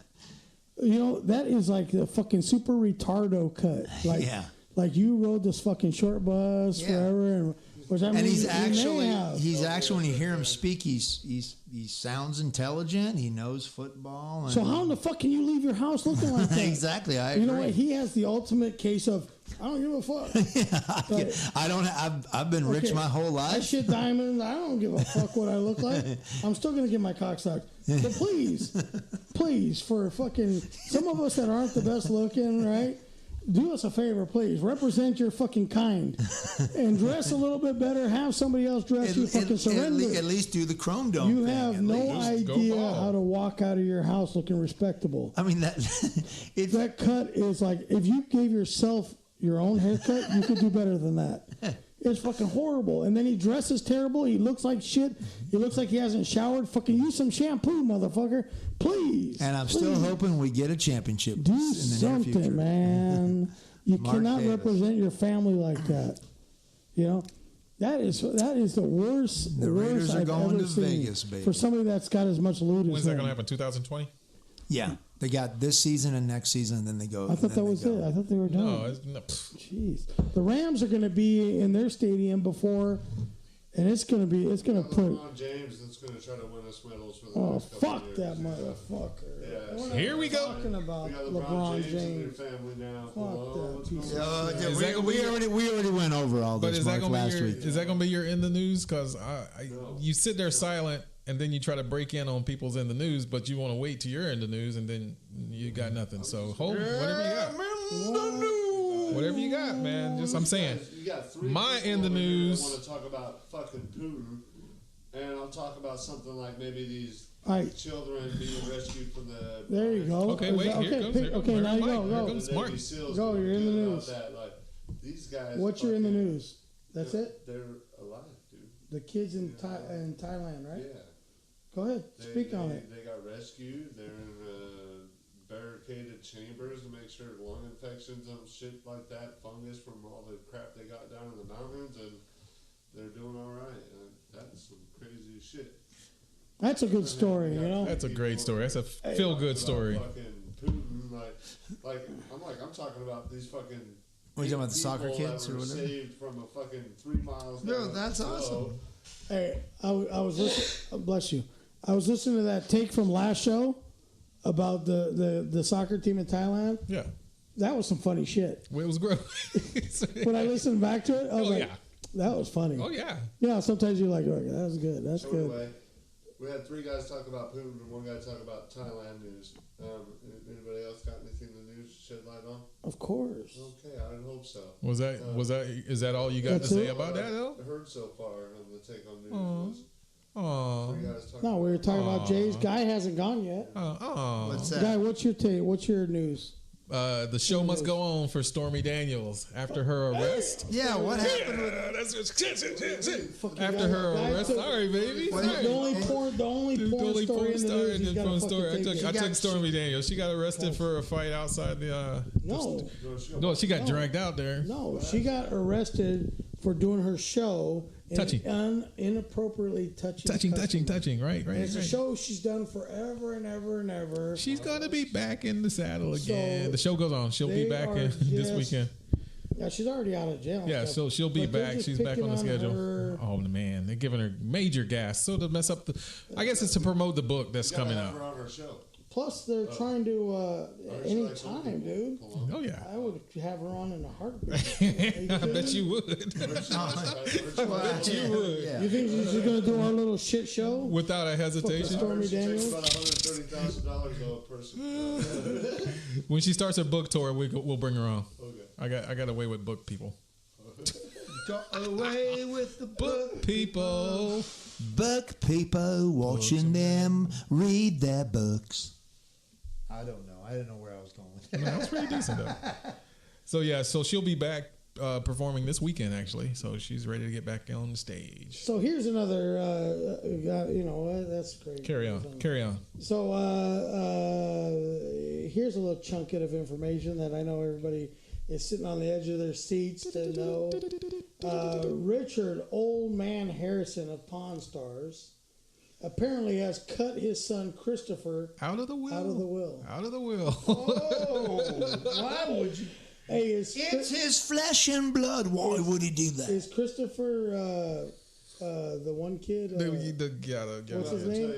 You know, that is like the fucking super retardo cut. Like, Yeah. like you rode this fucking short bus Yeah. forever, and which I mean, And he may have. he's actually when you hear him speak, he sounds intelligent. He knows football. And So how in the fuck can you leave your house looking like that? exactly, I You agree. know what? He has the ultimate case of I don't give a fuck. But- I don't. I've been rich Okay, my whole I life. shit diamonds. I don't give a fuck what I look like. I'm still gonna get my cock sucked. But please, for fucking some of us that aren't the best looking, right? Do us a favor, please. Represent your fucking kind and dress a little bit better. Have somebody else dress you. Fucking surrender. At least do the chrome dome. You thing, have at no least. Go idea ball. how to walk out of your house looking respectable. I mean that. It's That cut is like if you gave yourself your own haircut, you could do better than that. It's fucking horrible. And then he dresses terrible. He looks like shit. He looks like he hasn't showered. Fucking use some shampoo, motherfucker. Please. And I'm still hoping we get a championship do in the near something, future. man. You Mark cannot Davis. represent your family like that. You know? That is the worst. The Raiders worst are I've going ever to seen Vegas, baby. for somebody that's got as much loot as When's that him. going to happen? 2020? Yeah, they got this season and next season, and then they go. I thought that was it. I thought they were done. No, it's no. Jeez, the Rams are going to be in their stadium before, and it's going to put. LeBron James that's going to try to win us medals for the Oh, next couple fuck of that years. motherfucker! Yeah, We're so- not Here we go. Talking about We got LeBron James in James. their family now. Fuck Whoa, that what's piece going of on? shit. Is that gonna be your- we already went over all But this, is that Mark, gonna last be your? week. Is that gonna be your in the news? Because No. you sit there silent and then you try to break in on people's in the news, but you want to wait till you're in the news and then you got nothing. So hold whatever you got. Whatever you got, man. Just I'm saying. You got three My people in the over here that news- want to talk about fucking Putin, and I'll talk about something like maybe these All right, children being rescued from the. there you go. Okay, Is wait. that- Here okay, comes. pick- Here comes. okay, now you Mike. go. Here Go. comes The Mark. Navy SEALs Go, gonna you're in the get about news. That. Like, these guys. What you're in the fucking- news? That's it. They're alive, dude. The kids in Thailand, right? Yeah. Go ahead, speak on it. They got rescued. They're in barricaded chambers to make sure lung infections and shit like that, fungus from all the crap they got down in the mountains, and they're doing all right. And that's some crazy shit. That's a good story, you know. That's a great story. That's a feel good story. Fucking Putin, I'm talking about these fucking. What are you talking about, the soccer people that kids or were whatever? Saved from a fucking 3 miles. No, down that's below. awesome. Hey, I was listening. Bless you. I was listening to that take from last show about the soccer team in Thailand. Yeah, That was some funny shit. it was great. When I listened back to it, I was like, yeah. that was funny. Oh yeah. Yeah, sometimes you're like, okay, that was good. That's So good. anyway, we had 3 guys talk about Putin and 1 guy talk about Thailand news. Anybody else got anything in the news to shed light on? Of course. Okay, I would hope so. Is that all you got to That's say it? about that though? I heard so far on the take on news was Oh. 3 guys talking No, we were talking about Aw. Jay's. Guy hasn't gone yet. What's Guy, that? what's your take? What's your news? The show must go on for Stormy Daniels after her arrest. Yeah, what happened with Yeah, that's it. Fucking After guy- her guy arrest. took- Sorry, baby. Well, Sorry. The only porn story in the news. He's gotta fucking take it. I took Stormy Daniels. She got arrested for a fight outside the. No, No, she got dragged out there. no, she got arrested for doing her show and Touching. inappropriately touching. Touching. Right. And it's a show she's done forever and ever and ever. She's gonna be back in the saddle again. So The show goes on. She'll be they back are in this just- weekend. Yeah, she's already out of jail. and Yeah, stuff. so she'll be But they're back. just She's back on the picking schedule. her. Oh man, they're giving her major gas. So to mess up the, I guess it's to promote the book that's You gotta coming have her out. on her show. Plus, they're trying to Or she any likes old time, people. dude. Cologne. Oh yeah, I would have her on in a heartbeat. I bet you would. You Yeah. think she's gonna do our little shit show? Without a hesitation. Stormy She takes Daniels? about $130,000 a person. When she starts her book tour, we'll bring her on. Okay. I got away with book people. Go away with the Book people. book people, watching them read their books. I don't know. I didn't know where I was going with that. No, that's pretty decent though. So yeah, so she'll be back performing this weekend actually. So she's ready to get back on the stage. So here's another. That's great. Carry on. So here's a little chunket of information that I know everybody is sitting on the edge of their seats to know. Richard Old Man Harrison of Pawn Stars apparently has cut his son Christopher Out of the will. out of the will. Out of the will. Oh, why would you? Hey, It's his flesh and blood. Why would he do that? is Christopher the one kid? What's his name?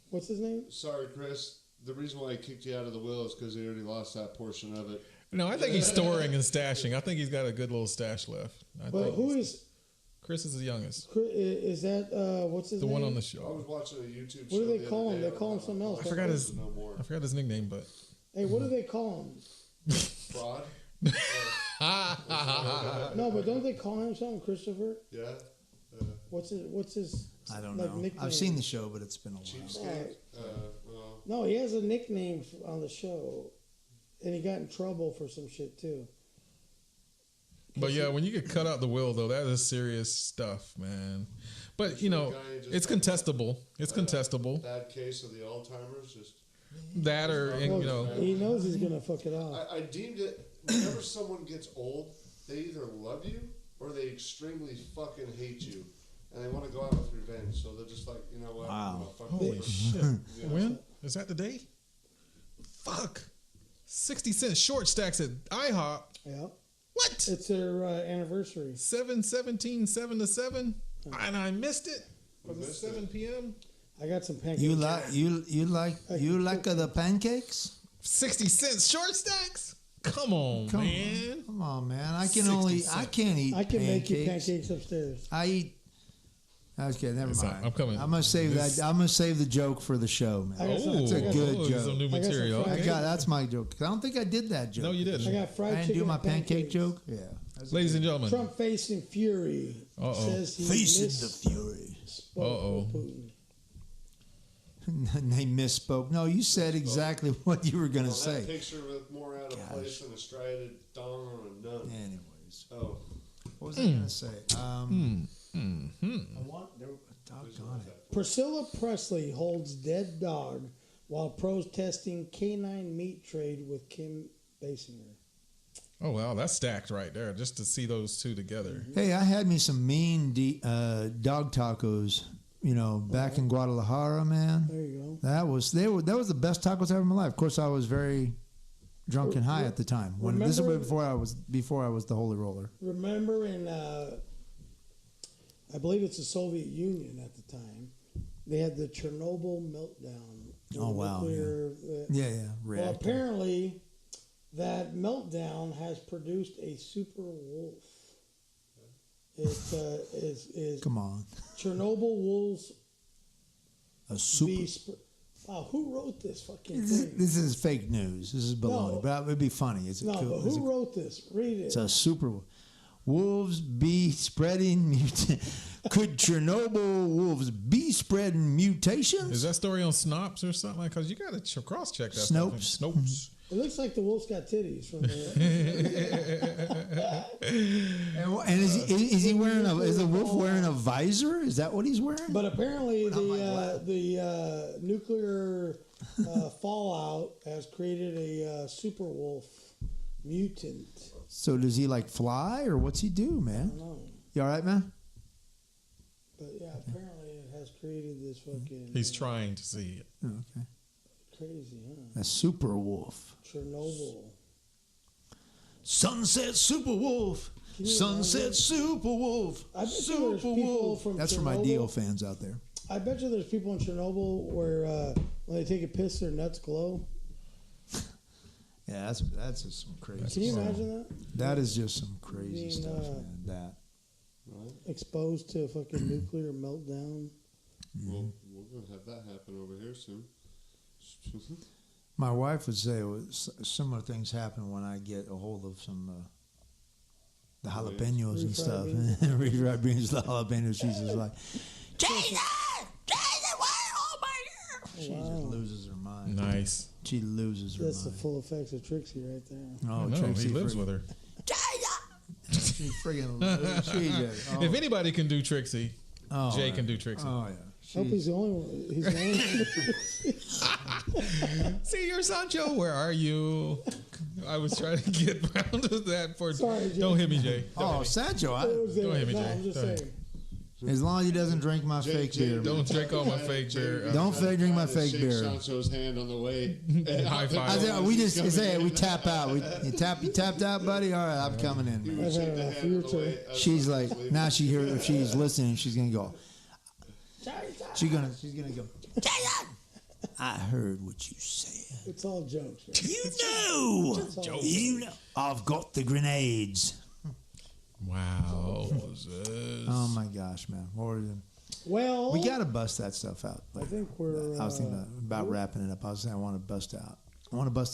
What's his name? Sorry, Chris. The reason why he kicked you out of the will is because he already lost that portion of it. No, I think he's storing and stashing. I think he's got a good little stash left. But who is Chris is the youngest. is that? What's his The name? one on the I show. was watching a YouTube show. What do they the call other him? day They call him on- something else. I forgot his No more. I forgot his nickname, but Hey, what do they call him? Fraud? No, but don't they call him something, Christopher? Yeah. What's his? I don't like, know. nickname? I've seen the show, but it's been a while. Cheapskate? Well, No, he has a nickname on the show, and he got in trouble for some shit too. But yeah, when you get cut out the will, though, that is serious stuff, man. But, you know, it's contestable. It's contestable. Bad case of the Alzheimer's, just... That or, you know... He knows he's going to fuck it off. I deemed it, whenever someone gets old, they either love you or they extremely fucking hate you. And they want to go out with revenge. So they're just like, you know what? Wow. Holy shit. When? Is that the date? Fuck. 60 cents short stacks at IHOP. Yeah. What? It's their anniversary. 7/17, 7 to 7, and I missed it. Was it 7 p.m.? I got some pancakes. You like the pancakes? 60 cents short stacks. Come on, man. Come on, man. I 60 can't eat I can pancakes. make you pancakes upstairs. I eat. Okay, never It's mind. I'm coming. I'm gonna save that. I'm gonna save the joke for the show, man. I got some- That's a good joke. Some new I got some material. fried- Okay. That's my joke. I don't think I did that joke. No, you didn't. I got fried I didn't chicken do my and pancake pancakes. joke. Yeah. Ladies and gentlemen. Trump facing fury. Uh-oh. Says he Facing the fury. misspoke Uh-oh. with Putin. They misspoke. No, you said exactly what you were gonna Well, say. that picture looked more out of place than a striated dong on a nun. Anyways, Oh. what was I gonna say? I want. Doggone it. Priscilla Presley holds dead dog while protesting canine meat trade with Kim Basinger. Oh, wow. That's stacked right there just to see those two together. Hey, I had me some mean dog tacos. You know, back in Guadalajara, man. There you go. That was the best tacos ever in my life. Of course, I was very drunk and high at the time. This was before I was the holy roller. Remember in, I believe it's the Soviet Union at the time, they had the Chernobyl meltdown. Oh, wow, Nuclear, Yeah, Well, reactor. apparently that meltdown has produced a super wolf. It is Come on, Chernobyl wolves a super. be wow, who wrote this fucking thing? This is fake news. This is baloney. No. But it'd be funny. No, but who wrote this? Read it. It's a super. Wolves be spreading Could Chernobyl wolves be spreading mutations? Is that story on Snops or something? Because you got to cross check that. Snopes. Stuff. Snopes. It looks like the wolf's got titties from there. And is he wearing is the wolf wearing a visor? Is that what he's wearing? But apparently the nuclear fallout has created a super wolf mutant. So does he like fly or what's he do, I man? don't know. You all right, man? But yeah, apparently it has created this fucking... He's trying to see it. Okay. Crazy, huh? A super wolf. Chernobyl. Sunset super wolf. Sunset super wolf. I bet you there's Super people wolf. from That's for my Chernobyl. Dio fans out there. I bet you there's people in Chernobyl where when they take a piss, their nuts glow. Yeah, that's just some crazy. Can you stuff. imagine that? That is just some crazy Being, stuff, man. That. Exposed to a fucking nuclear meltdown. Well, we're going to have that happen over here soon. My wife would say similar things happen when I get a hold of some the jalapenos and stuff. Refried beans, the jalapenos. She's just like, Jesus, why oh my God? She just loses her mind. Nice. She loses her That's the mind. full effects of Trixie right there. Oh, No, Trixie he lives with her. She friggin' loses. She just, If anybody can do Trixie, Jay yeah. can do Trixie. Oh yeah. I hope he's the only one. He's the only one. See your Sancho, where are you? I was trying to get around to that for. Sorry, Jay. Don't hit me, Jay. Don't Oh, hit me. Sancho. It was there. Don't hit me, No, Jay. I'm just Don't hit saying. As long as he doesn't drink my fake beer. Don't drink all my fake beer. Don't fake drink my fake Shake beer. Sancho's hand on the way. High five. I said, we just say we tap out. You tapped out, buddy. All right, I'm coming in. Man. I've had enough. Your turn. She's like, now she hears if she's listening, she's gonna go. She's gonna go. Jason, I heard what you said. It's all jokes. Right? You know. I've got the grenades. Wow. Oh my gosh, man. Well, We gotta bust that stuff out. I think we're. I was thinking about wrapping it up. I was saying I want to bust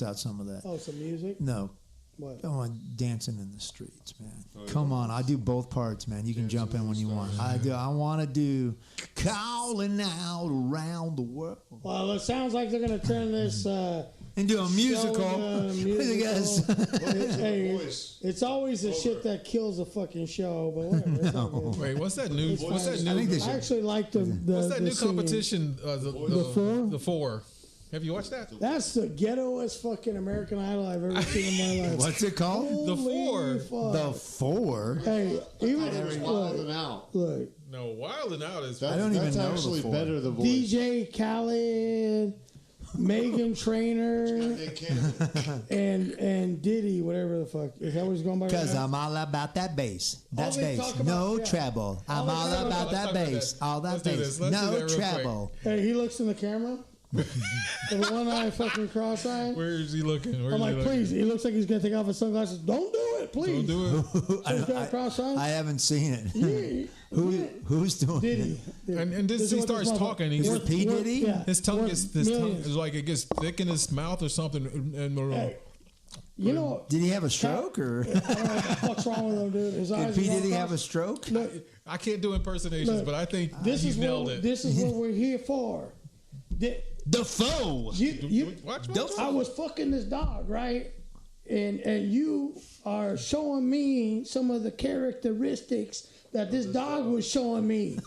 out some of that. Oh, some music. No, What? I want dancing in the streets, man. Come on, I do both parts, man. You can jump in when you want. I want to do calling out around the world. Well, it sounds like they're going to turn this and do a musical. Hey, it's always the shit that kills a fucking show, but whatever. It's all good. Wait, what's that new? What's that new? I think they should. I actually like the What's that new singing. competition? The Four? The Four. Have you watched that? That's the ghettoest fucking American Idol I've ever seen in my life. What's it called? The Holy Four. fuck. The Four. Hey, even It was Wild and Out. look, No, Wild and Out is. I don't even That's know the actually Four. better than voice. DJ Khaled, Megan Trainor, Nick Cannon. and Diddy, whatever the fuck. Is that what he's going by? Because right now? I'm all about that bass. That All they bass. talk about- No yeah. treble. I'm All they all talk about about- that Let's talk about bass. that. All that Let's do bass. this. Let's do No that real treble. Hey, he looks in the camera. With the one eye fucking cross-eyed. Where is he looking? Where I'm is like, he looking? please. He looks like he's gonna take off his sunglasses. Don't do it, please. Don't do it. He's got cross-eyed. I haven't seen it. Yeah. Who's doing Diddy. it? And this, This he is what starts this talking. Is He's, it P. Diddy? Yeah. his tongue Worth gets this tongue millions. is like it gets thick in his mouth or something. And Hey, you know, Did he have a stroke or I don't know what the fuck's wrong with him, dude. His did eyes P. are all Diddy have a crossed. stroke? Look, I can't do impersonations, Look, but I think this he is nailed what it. this is what we're here for. The Foe. Watch. I was fucking this dog, right? And you are showing me some of the characteristics that this dog was showing me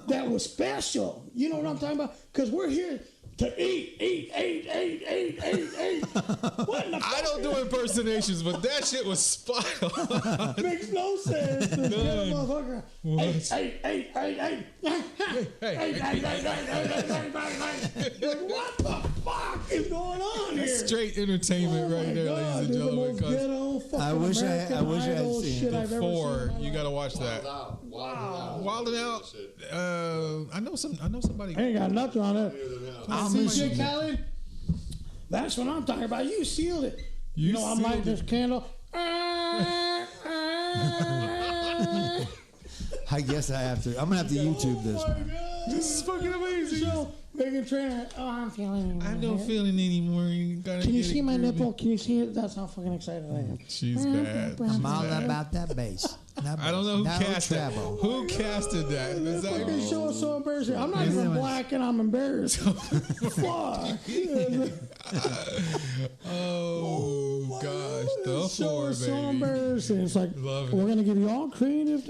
that was special. You know what I'm talking about? Because we're here to eat. What in the I don't do impersonations, but that shit was spot on. makes no sense. This None. motherfucker. Like, what the fuck is going on here? Straight entertainment right there, ladies and gentlemen. The most 'cause ghetto fucking I wish I American had Idol seen shit The I've ever Four, seen in my you gotta life. watch that. Wild and Out. Wilding Out. I know somebody. I ain't got nothing on it. I'll See, miss you. Jay Khaled? That's what I'm talking about. You sealed it. You know, I'm sealed lighting this candle. I guess I have to. I'm gonna have to YouTube this one. This is fucking amazing. So, Megan Trainor, I'm feeling. I have no feeling anymore. Can you see my nipple? Can you see it? That's how fucking excited I am. She's bad. I'm all about that bass. I don't know who No cast that. treble. Who casted that? Is That fucking that show is so embarrassing. I'm not even black and I'm embarrassed. Fuck. oh gosh, the This show Four, is so baby. embarrassing. It's like, Love it. we're going to give you all creative.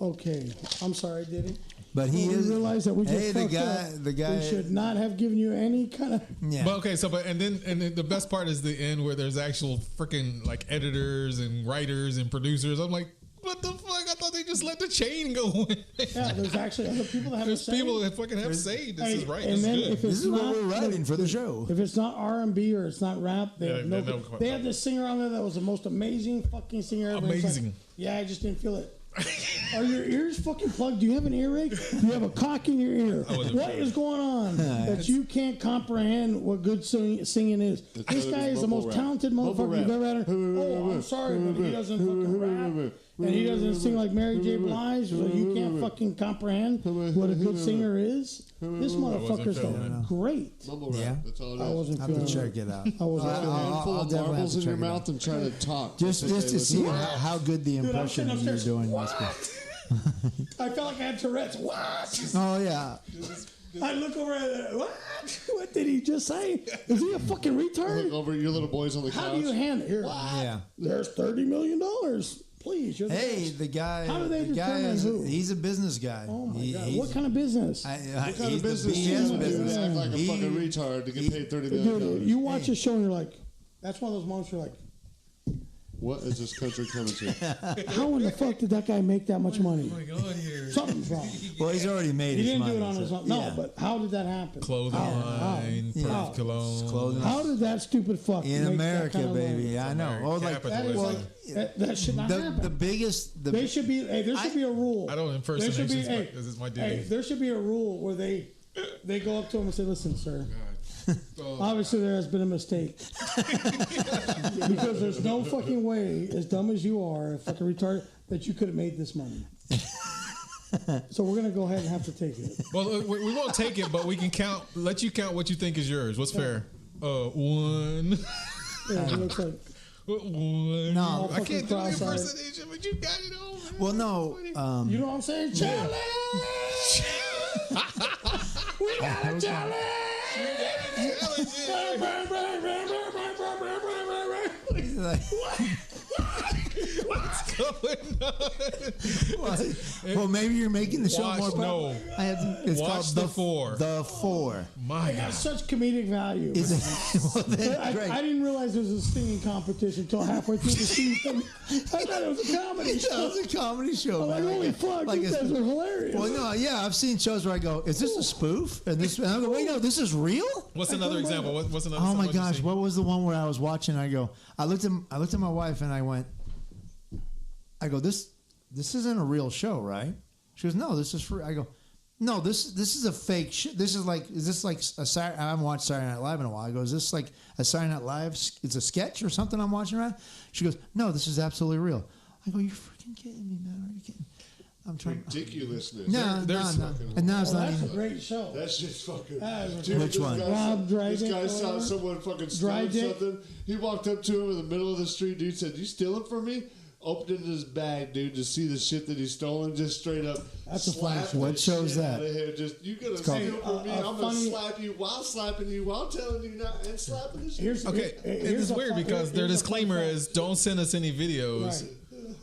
Okay. I'm sorry, Diddy. But he We is. realize that we just Hey, the fucked guy. up. The guy. We should not have given you any kind of. Yeah. But okay, so and then the best part is the end where there's actual freaking like editors and writers and producers. I'm like, what the fuck? I thought they just let the chain go. Yeah, there's actually other people that have There's to say. people that fucking have say this Hey, is right. and This then is good. if This it's is what not, we're writing for the show. if it's not R&B or it's not rap, they Yeah, have they no. know- They had this singer on there that was the most amazing fucking singer ever. It's like, Amazing. yeah, I just didn't feel it. Are your ears fucking plugged? Do you have an earache? Do you have a cock in your ear? What is going on that you can't comprehend what good singing is? This guy is the most talented motherfucker you've ever had. Oh, I'm sorry, but he doesn't fucking rap. And he doesn't sing like Mary J. Blige, so you can't fucking comprehend what a good singer is. This motherfucker's great. Mumble rap. Yeah. That's all it is. I wasn't I have feeling to check it. it out. I wasn't Put a feeling it. handful of definitely have marbles to in your check it mouth and try to talk. Just That's to what they see listen to. how good the Dude, I'm impression sitting you're upstairs. doing must be. I felt like I had Tourette's. What? Oh yeah. I look over at it. What? What did he just say? Is he a fucking Look retard? over your little boys on the How do you couch. handle here? Yeah. There's $30 million. Please, you're the Hey, best. the guy. How do they the guy determine is. who? He's a business guy. Oh my God! He's- What kind of business? What What kind of business He do is you business. act like a He- fucking retard to get paid $30 million? Dude, you watch a show and you're like, that's one of those moments you're like, What is this country coming to? how in the fuck did that guy make that much money? going on here? Something's wrong. Well, he's already made He his didn't money. do it on his so- own. No, yeah. but how did that happen? Clothing line, Yeah. Perth cologne. Clothing. How did that stupid fuck In make America, that kind of baby. money? I know. Well, like That is Capitalism. like, that should not happen. the biggest. They should be. Hey, there should be a rule. I don't There should be. impersonations, Hey, but this is my hey, duty. there should be a rule where they go up to him and say, "Listen, sir. Oh, Obviously, there has been a mistake because there's no fucking way, as dumb as you are, fucking retarded, that you could have made this money. So we're gonna go ahead and have to take it. well, we won't take it, but we can count. Let you count what you think is yours. What's fair? One. Yeah, it looks like One. No, I can't do the cross-eyed. impersonation, but you got it all. Man. Well, no. you know what I'm saying, challenge. We got a challenge. What's going on? Well, maybe you're making the show Watch, more popular. no. It's Watch called The Four. The Four. My It got God. such comedic value. Is it? Well, then, great. I didn't realize there was a singing competition until halfway through the season. I thought it was a comedy That show. was a comedy show, I'm like, man. holy fuck, Like these a- guys are hilarious. Well, no, yeah, I've seen shows where I go, "Is this a spoof?" And I go, "Wait, no, this is real." What's another example? What's another? Oh my what'd you gosh, see? what was the one where I was watching? I looked at my wife and I go, this isn't a real show, right? She goes, no, this is free. I go, no, this is a fake shit. Is this like a Saturday? I haven't watched Saturday Night Live in a while. I go, is this like a Saturday Night Live? It's a sketch or something I'm watching around? She goes, no, this is absolutely real. I go, you're freaking kidding me, man. Are you kidding? I'm trying. Ridiculousness. No. And now it's not that's a even. great show. That's just fucking. That is a Dude, Which this one? guy Rob saw- Dryden This guy or saw whatever? someone fucking stealing Dryden? something. He walked up to him in the middle of the street. Dude said, "You stealing from me?" Opened his bag, dude, to see the shit that he's stolen. Just straight up. That's a funny slapped show. What the show's shit that? Out of here. Just you gonna called- steal from me? a I'm gonna funny- slap you while slapping you while telling you not and slapping the shit. Here's, Okay, here's it's a weird fun- because their here's a fun disclaimer fact. is don't send us any videos. Right.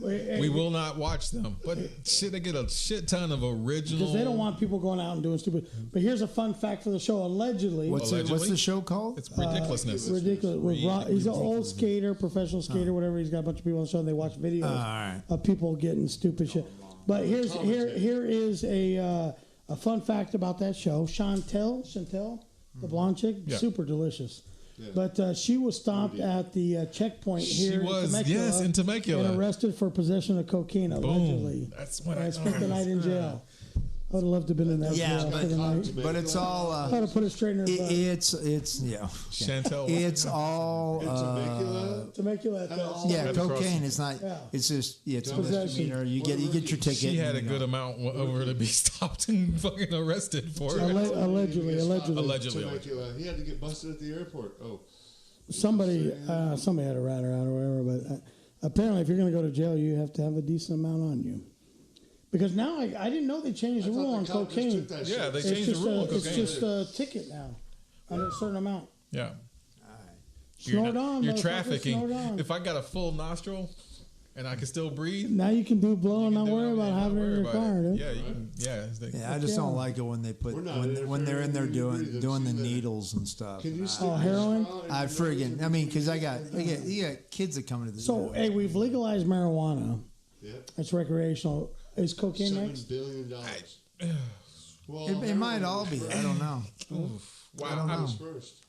We will not watch them. But shit, they get a shit ton of original. Because they don't want people going out and doing stupid. But here's a fun fact for the show. Allegedly, What's the show called? It's ridiculousness. ridiculous. He's an old skater, professional skater, whatever. He's got a bunch of people on the show, and they watch videos right. of people getting stupid shit. But here is a fun fact about that show. Chantel, the blonde chick, Yeah. super delicious. Yeah. But she was stopped at the checkpoint She here was, in Temecula, yes, in Temecula. and arrested for possession of cocaine, allegedly. That's what and spent the night in jail. I would have loved to have been in that Yeah, jail for the night. But it's all. I would have put it straight in her butt. It's yeah. Chantel. It's all. Temecula. Temecula. Yeah, Right across. cocaine. It's not. Yeah. It's just. Yeah, it's a Possession. misdemeanor. You get your ticket. She had a and, good amount over to be stopped and fucking arrested for it. Allegedly. Allegedly. Temecula. He had to get busted at the airport. Oh, Somebody had to rat her out or whatever. But apparently, if you're going to go to jail, you have to have a decent amount on you. Because now I didn't know they changed the rule on cocaine. Yeah, they It's changed the just rule on it's cocaine. just a ticket now, under a certain amount. Yeah. Snort on, You're motherfucker, trafficking. snort on. If I got a full nostril and I can still breathe, Now you can do blow and you not can do worry it, about not having it worry in your about car, dude. Yeah, you can, yeah. it's the- Yeah, I just don't like it when they put We're not when they're in there interfering. doing You doing the breathe it. needles and stuff. Can you stick Oh, your heroin? straw in I your friggin' nose I mean, because and you got kids that come into the So, hey, we've legalized marijuana. Yeah. It's recreational. Is cocaine $7 next? billion. Well, it might all be. I don't know. Wow. I don't know. First.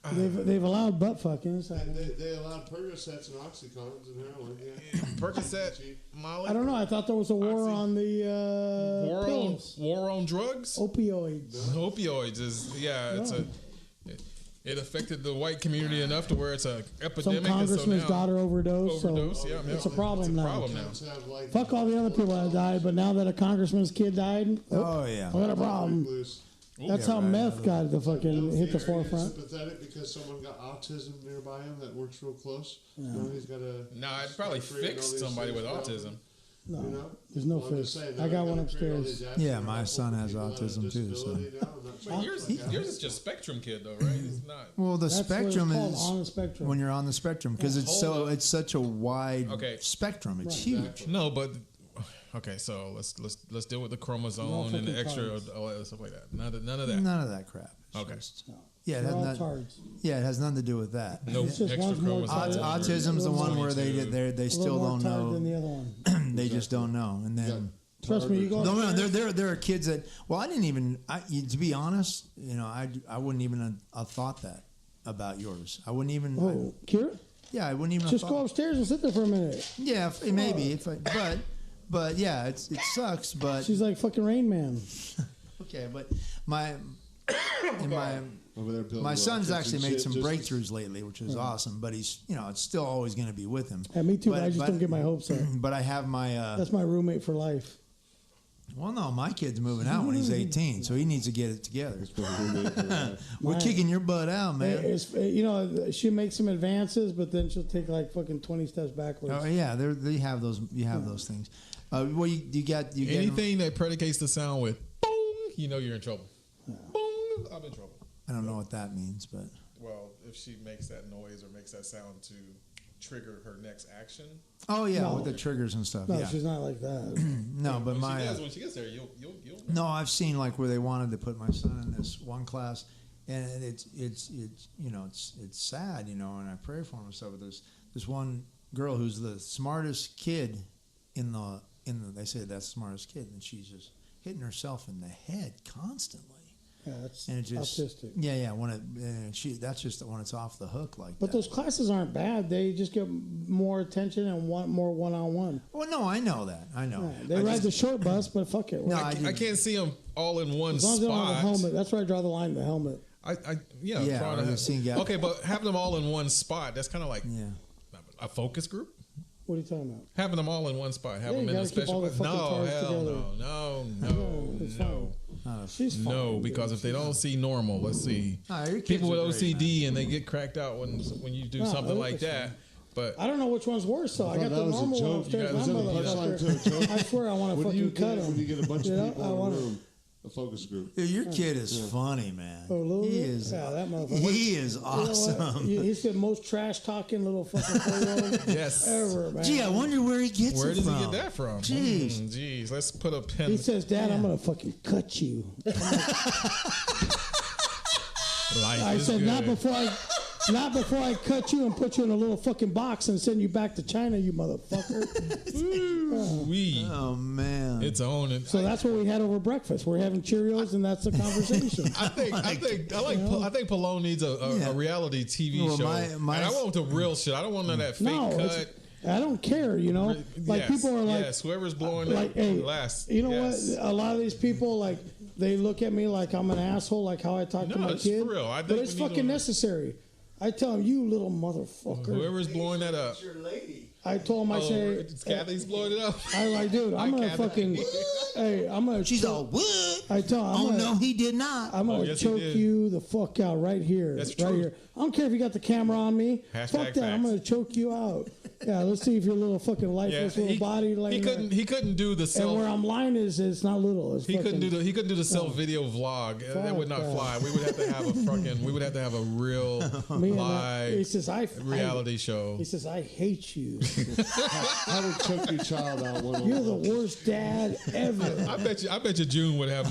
They've allowed butt fucking. So They allowed Percocets and Oxycontins and heroin. Yeah. Percocet, Molly. I don't know. I thought there was a war Oxy. on the pills. War on drugs. Opioids. Opioids is it affected the white community enough to where it's a Some epidemic. congressman's and so now, daughter overdosed. overdose. So Yeah, it's a problem now. problem now. Kids have, like, Fuck all the other people that died, but now that a congressman's kid died, Oh yeah. I got a problem. loose. That's how meth got the fucking hit the Are you forefront. sympathetic because someone got autism nearby him that works real close? You know, he's got a. No, I'd probably fix somebody with autism. No, You know? there's no Well, I'm just fix. saying, I got one they're gonna create all upstairs. these apps Yeah, that my are son has helpful for autism, people too, with so. disability now. I'm not But saying yours, like that. yours is just Spectrum Kid though, right? It's not. Well, the That's what it's spectrum called, is on the spectrum. when you're on the spectrum because it's such a wide Okay. spectrum. It's Right. huge. No, but okay. So let's deal with the chromosome and the fucking extra tards. all that stuff like that. None of that. None of that crap. It's Okay. just- yeah, it They're all has nothing, tards. yeah, it has nothing to do with that. No It's just extra one's more chromosomes. retarded. Autism's the one where they 22. they A still little more don't tired than know. the other one. They just don't know, and then. Trust me, you go. No, there are kids that. Well, I didn't even. To be honest, I wouldn't even have thought that about yours. I wouldn't even. Oh, Kira, Yeah, I wouldn't even. just have go thought, upstairs and sit there for a minute. Yeah, maybe. But yeah, it sucks. But She's like fucking Rain Man. okay, but my Over there building my son's rockets actually and made shit, some just- breakthroughs lately, which is awesome. But he's it's still always going to be with him. Yeah, me too. But- I just but- don't get my hopes up. But I have my. That's my roommate for life. Well, no, my kid's moving out when he's 18, so he needs to get it together. We're Right. kicking your butt out, man. She makes some advances, but then she'll take like fucking 20 steps backwards. Oh yeah, they have those. You have those things. Well, you get Anything that predicates the sound with boom, you know you're in trouble. Boom, I'm in trouble. I don't know what that means, but Well, if she makes that noise or makes that sound to trigger her next action. oh yeah, No. with the triggers and stuff. No, yeah, she's not like that. no, but when my when she gets there, you'll. no, I've seen like where they wanted to put my son in this one class, and it's you know it's sad, you know, and I pray for him and stuff. But there's this one girl who's the smartest kid in the they say that's the smartest kid, and she's just hitting herself in the head constantly. Yeah, that's And it just autistic. yeah when that's just when it's off the hook like But that. those classes aren't bad. They just get more attention and want more one-on-one. Well, no, I know that. I know. Yeah, they ride the short bus, but fuck it. No, I can't see them all in one as long as they don't have a spot. helmet. That's where I draw the line, the helmet. Yeah, trying or to the scene guy. okay, but having them all in one spot, that's kind of like Yeah. a focus group. What are you talking about? Having them all in one spot, have Yeah, them you in a gotta keep all special. the fucking No, cars hell together. no, It's no. She's fine. No, because if they don't see normal, let's see. Oh, your kids People with are great, OCD and they get cracked out when you do No, something like it's that. But I don't know which one's worse, though. I got that the was a normal one joke. upstairs. You My guys- punchline to a motherfucker. joke? I swear I want to What do you fucking cut get when you him. get a bunch You know, of people I in a wanna- room? A focus group. Dude, your kid is funny, man. Oh, a little he bit? is. Yeah, that motherfucker. He is You know what? awesome. He's the most trash talking little fucking 4-year-old Yes. ever, man. Gee, I wonder where he gets where it does from. he get that from? Jeez. Jeez. Let's put a pin. He says, "Dad, I'm gonna fucking cut you." Life I is said, good. "Not before I cut you and put you in a little fucking box and send you back to China, you motherfucker." We. Oh man. It's on it. So that's what we had over breakfast. We're having Cheerios, and that's the conversation. I think Pelon needs a Yeah. reality TV Well, show. my- and I want the real shit. I don't want none of that fake No, cut. I don't care. You know, like Yes, people are like, yes, whoever's blowing like, that hey, last. you know yes. what? A lot of these people, like, they look at me like I'm an asshole, like how I talk to No, my it's kid. for real. I But think it's we need fucking to- necessary. I tell them, you little motherfucker. Whoever's blowing that up. It's your lady. I told him, I Oh, say, it's Kathy's blowing it up. I like, dude, I'm Hi, gonna Kathy. fucking, hey, I'm gonna. She's choke- all what? I tell him, I'm Oh gonna, no, he did not. I'm gonna yes, he choke did. you the fuck out right here. That's right true. here. I don't care if you got the camera on me. Hashtag Fuck that. I'm facts. gonna choke you out. Yeah, let's see if your little fucking Yeah, lifeless little body like he couldn't do the And where self. I'm lying is it's not little. It's He couldn't do fucking- the self video vlog. That would not that. fly. We would have to have a fucking. We would have to have a real Me and live he says, reality show. He says, I hate you. How to choke your child out one You're the worst dad ever. I bet you June would have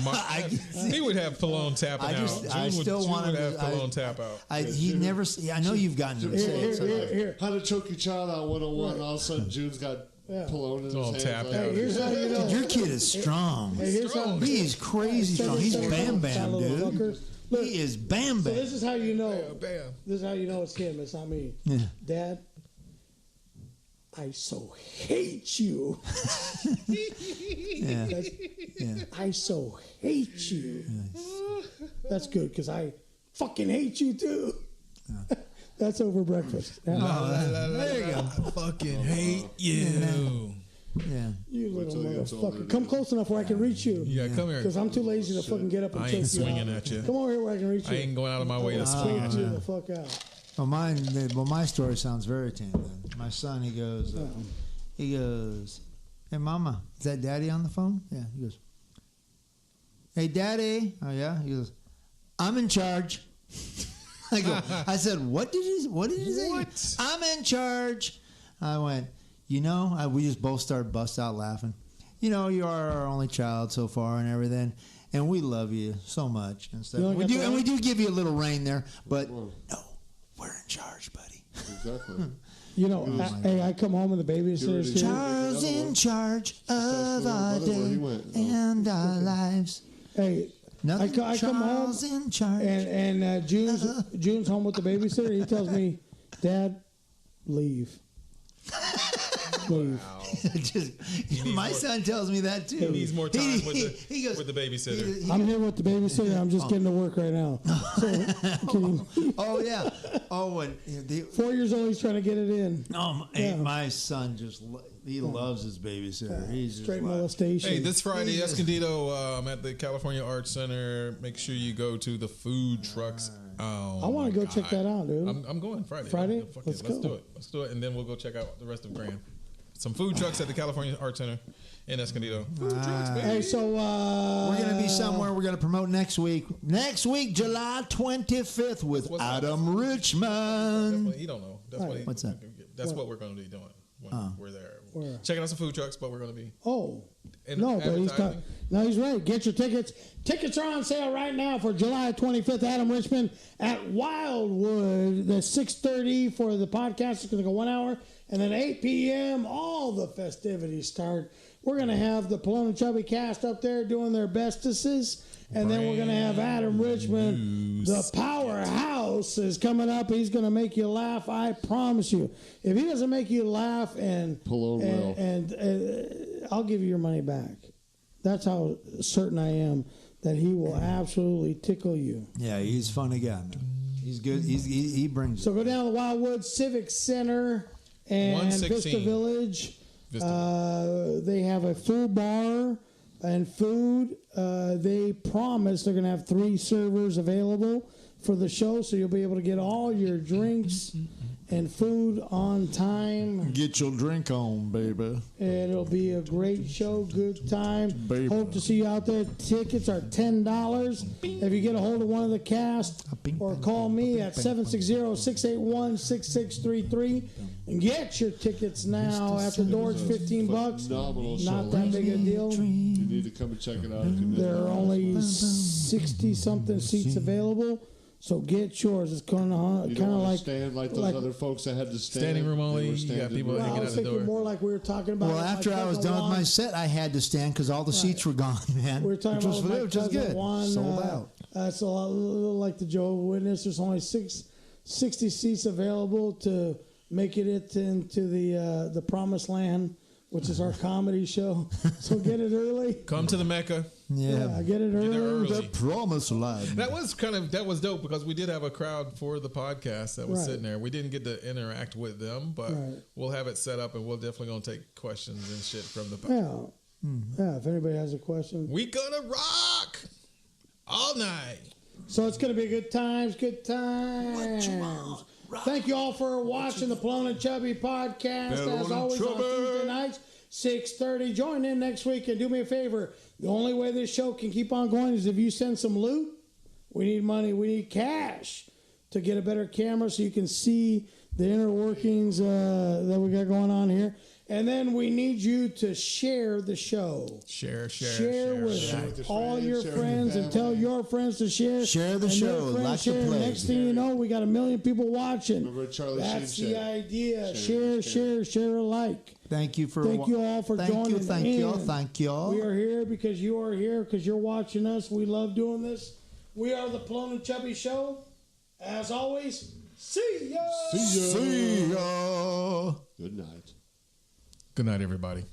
he would have Pelon tapping I just- out. I June still would, want June him would to- have Pelon tap out. He never. I know you've gotten to Here, say here, it. here, here. How to choke your child out 101, and all of a sudden June's got Yeah. Pelon in his all hands. tapped like, out. Hey, here's how you know. Your kid is strong. Hey, here's how. He is crazy strong. He's Bam Bam, Little dude. fuckers. Look, He is Bam so Bam. this is how you know. Bam. This is how you know it's him. It's not me. Yeah. Dad, I so hate you. Yeah. Yeah. I so hate you. That's good because I fucking hate you too. That's over breakfast. Yeah. There you go. I fucking hate you. Yeah. You little till he gets older, motherfucker. Come close enough where I can reach you. Yeah, come here. Because I'm too lazy to fucking get up and I choke ain't you swinging out. at you. Come over here where I can reach I you. ain't going out of my way to swing Choke at you you. the fuck out. Well, my story sounds very tame. Then my son, he goes, "Hey, Mama, is that Daddy on the phone?" Yeah. He goes, "Hey, Daddy." Oh yeah. He goes, "I'm in charge." I said, what did you say? What? I'm in charge. I went, we just both started bust out laughing. You are our only child so far and everything, and we love you so much and stuff. You only got the We do give you a little reign there, but no, we're in charge, buddy. Exactly. I come home and the babysitter's here. Charles in charge of our Where he day went. and our lives. Hey, Nothing. I come home Charles in charge. and June's home with the babysitter. He tells me, Dad, leave. Leave. My son tells me that too. He needs more time he goes, with the babysitter. I'm here with the babysitter. I'm just getting to work right now. So, oh yeah. Oh, and 4 years old, he's trying to get it in. my son just he loves his babysitter. He's just Straight like, molestation. Hey, this Friday, Escondido at the California Arts Center. Make sure you go to the food trucks. I want to go check that out, dude. I'm going Friday. Friday? Fuck Let's it. Let's go. do it. Let's do it, and then we'll go check out the rest of Grand. some food trucks at the California Art Center in Escondido. Food trucks, baby. Hey, so we're going to be somewhere we're going to promote next week. Next week, July 25th with Adam Richmond. He don't know. What's that? That's what we're going to be doing when we're there. Checking out some food trucks, but we're going to be. But he's right. Get your tickets. Tickets are on sale right now for July 25th. Adam Richmond at Wildwood. The 6:30 for the podcast. It's going to go 1 hour, and then 8 p.m. all the festivities start. We're going to have the Pelon and Chubby cast up there doing their bestesses. And then we're going to have Adam Richmond, the powerhouse, is coming up. He's going to make you laugh. I promise you. If he doesn't make you laugh, and I'll give you your money back. That's how certain I am that he will absolutely tickle you. Yeah, he's a funny guy, man. He's good. He brings. So go down to Wildwood Civic Center and Vista Village. They have a full bar and food. They promise they're going to have 3 servers available for the show, so you'll be able to get all your drinks and food on time. Get your drink on, baby. It'll be a great show, good time. Baby. Hope to see you out there. Tickets are $10. If you get a hold of one of the cast, or call me at 760-681-6633 and get your tickets now. At the door, it's $15. Not that big a deal. You need to come and check it out. There are only 60-something seats available. So get yours. It's kind of like stand like those other folks that had to stand. Standing room only. You got people hanging out the door. More like we were talking about. Well, after I was done with my set, I had to stand because all the seats were gone, man. We were talking about which was good. Sold out. It's a little like the Jehovah's Witness. There's only 60 seats available to make it into the Promised Land, which is our comedy show. So get it early. Come to the Mecca. Yeah, get it early. The Promised Land. That was dope because we did have a crowd for the podcast that was sitting there. We didn't get to interact with them, but we'll have it set up and we're definitely going to take questions and shit from the podcast. Yeah, if anybody has a question. We gonna rock all night. So it's going to be good times. Thank you all for watching the Pelon and Chubby podcast. As always on Tuesday nights, 6:30. Join in next week and do me a favor. The only way this show can keep on going is if you send some loot. We need money. We need cash to get a better camera so you can see the inner workings that we got going on here. And then we need you to share the show. Share with all your friends and tell your friends to share. Share the show. Like the plague. Next thing you know, we got 1 million people watching. Remember Charlie That's Sheen the said, idea. Share alike. Thank you all for joining in. Thank you all. We are here because you are here because you're watching us. We love doing this. We are the Pelon and Chubby Show. As always, see ya. See ya. Good night. Good night, everybody.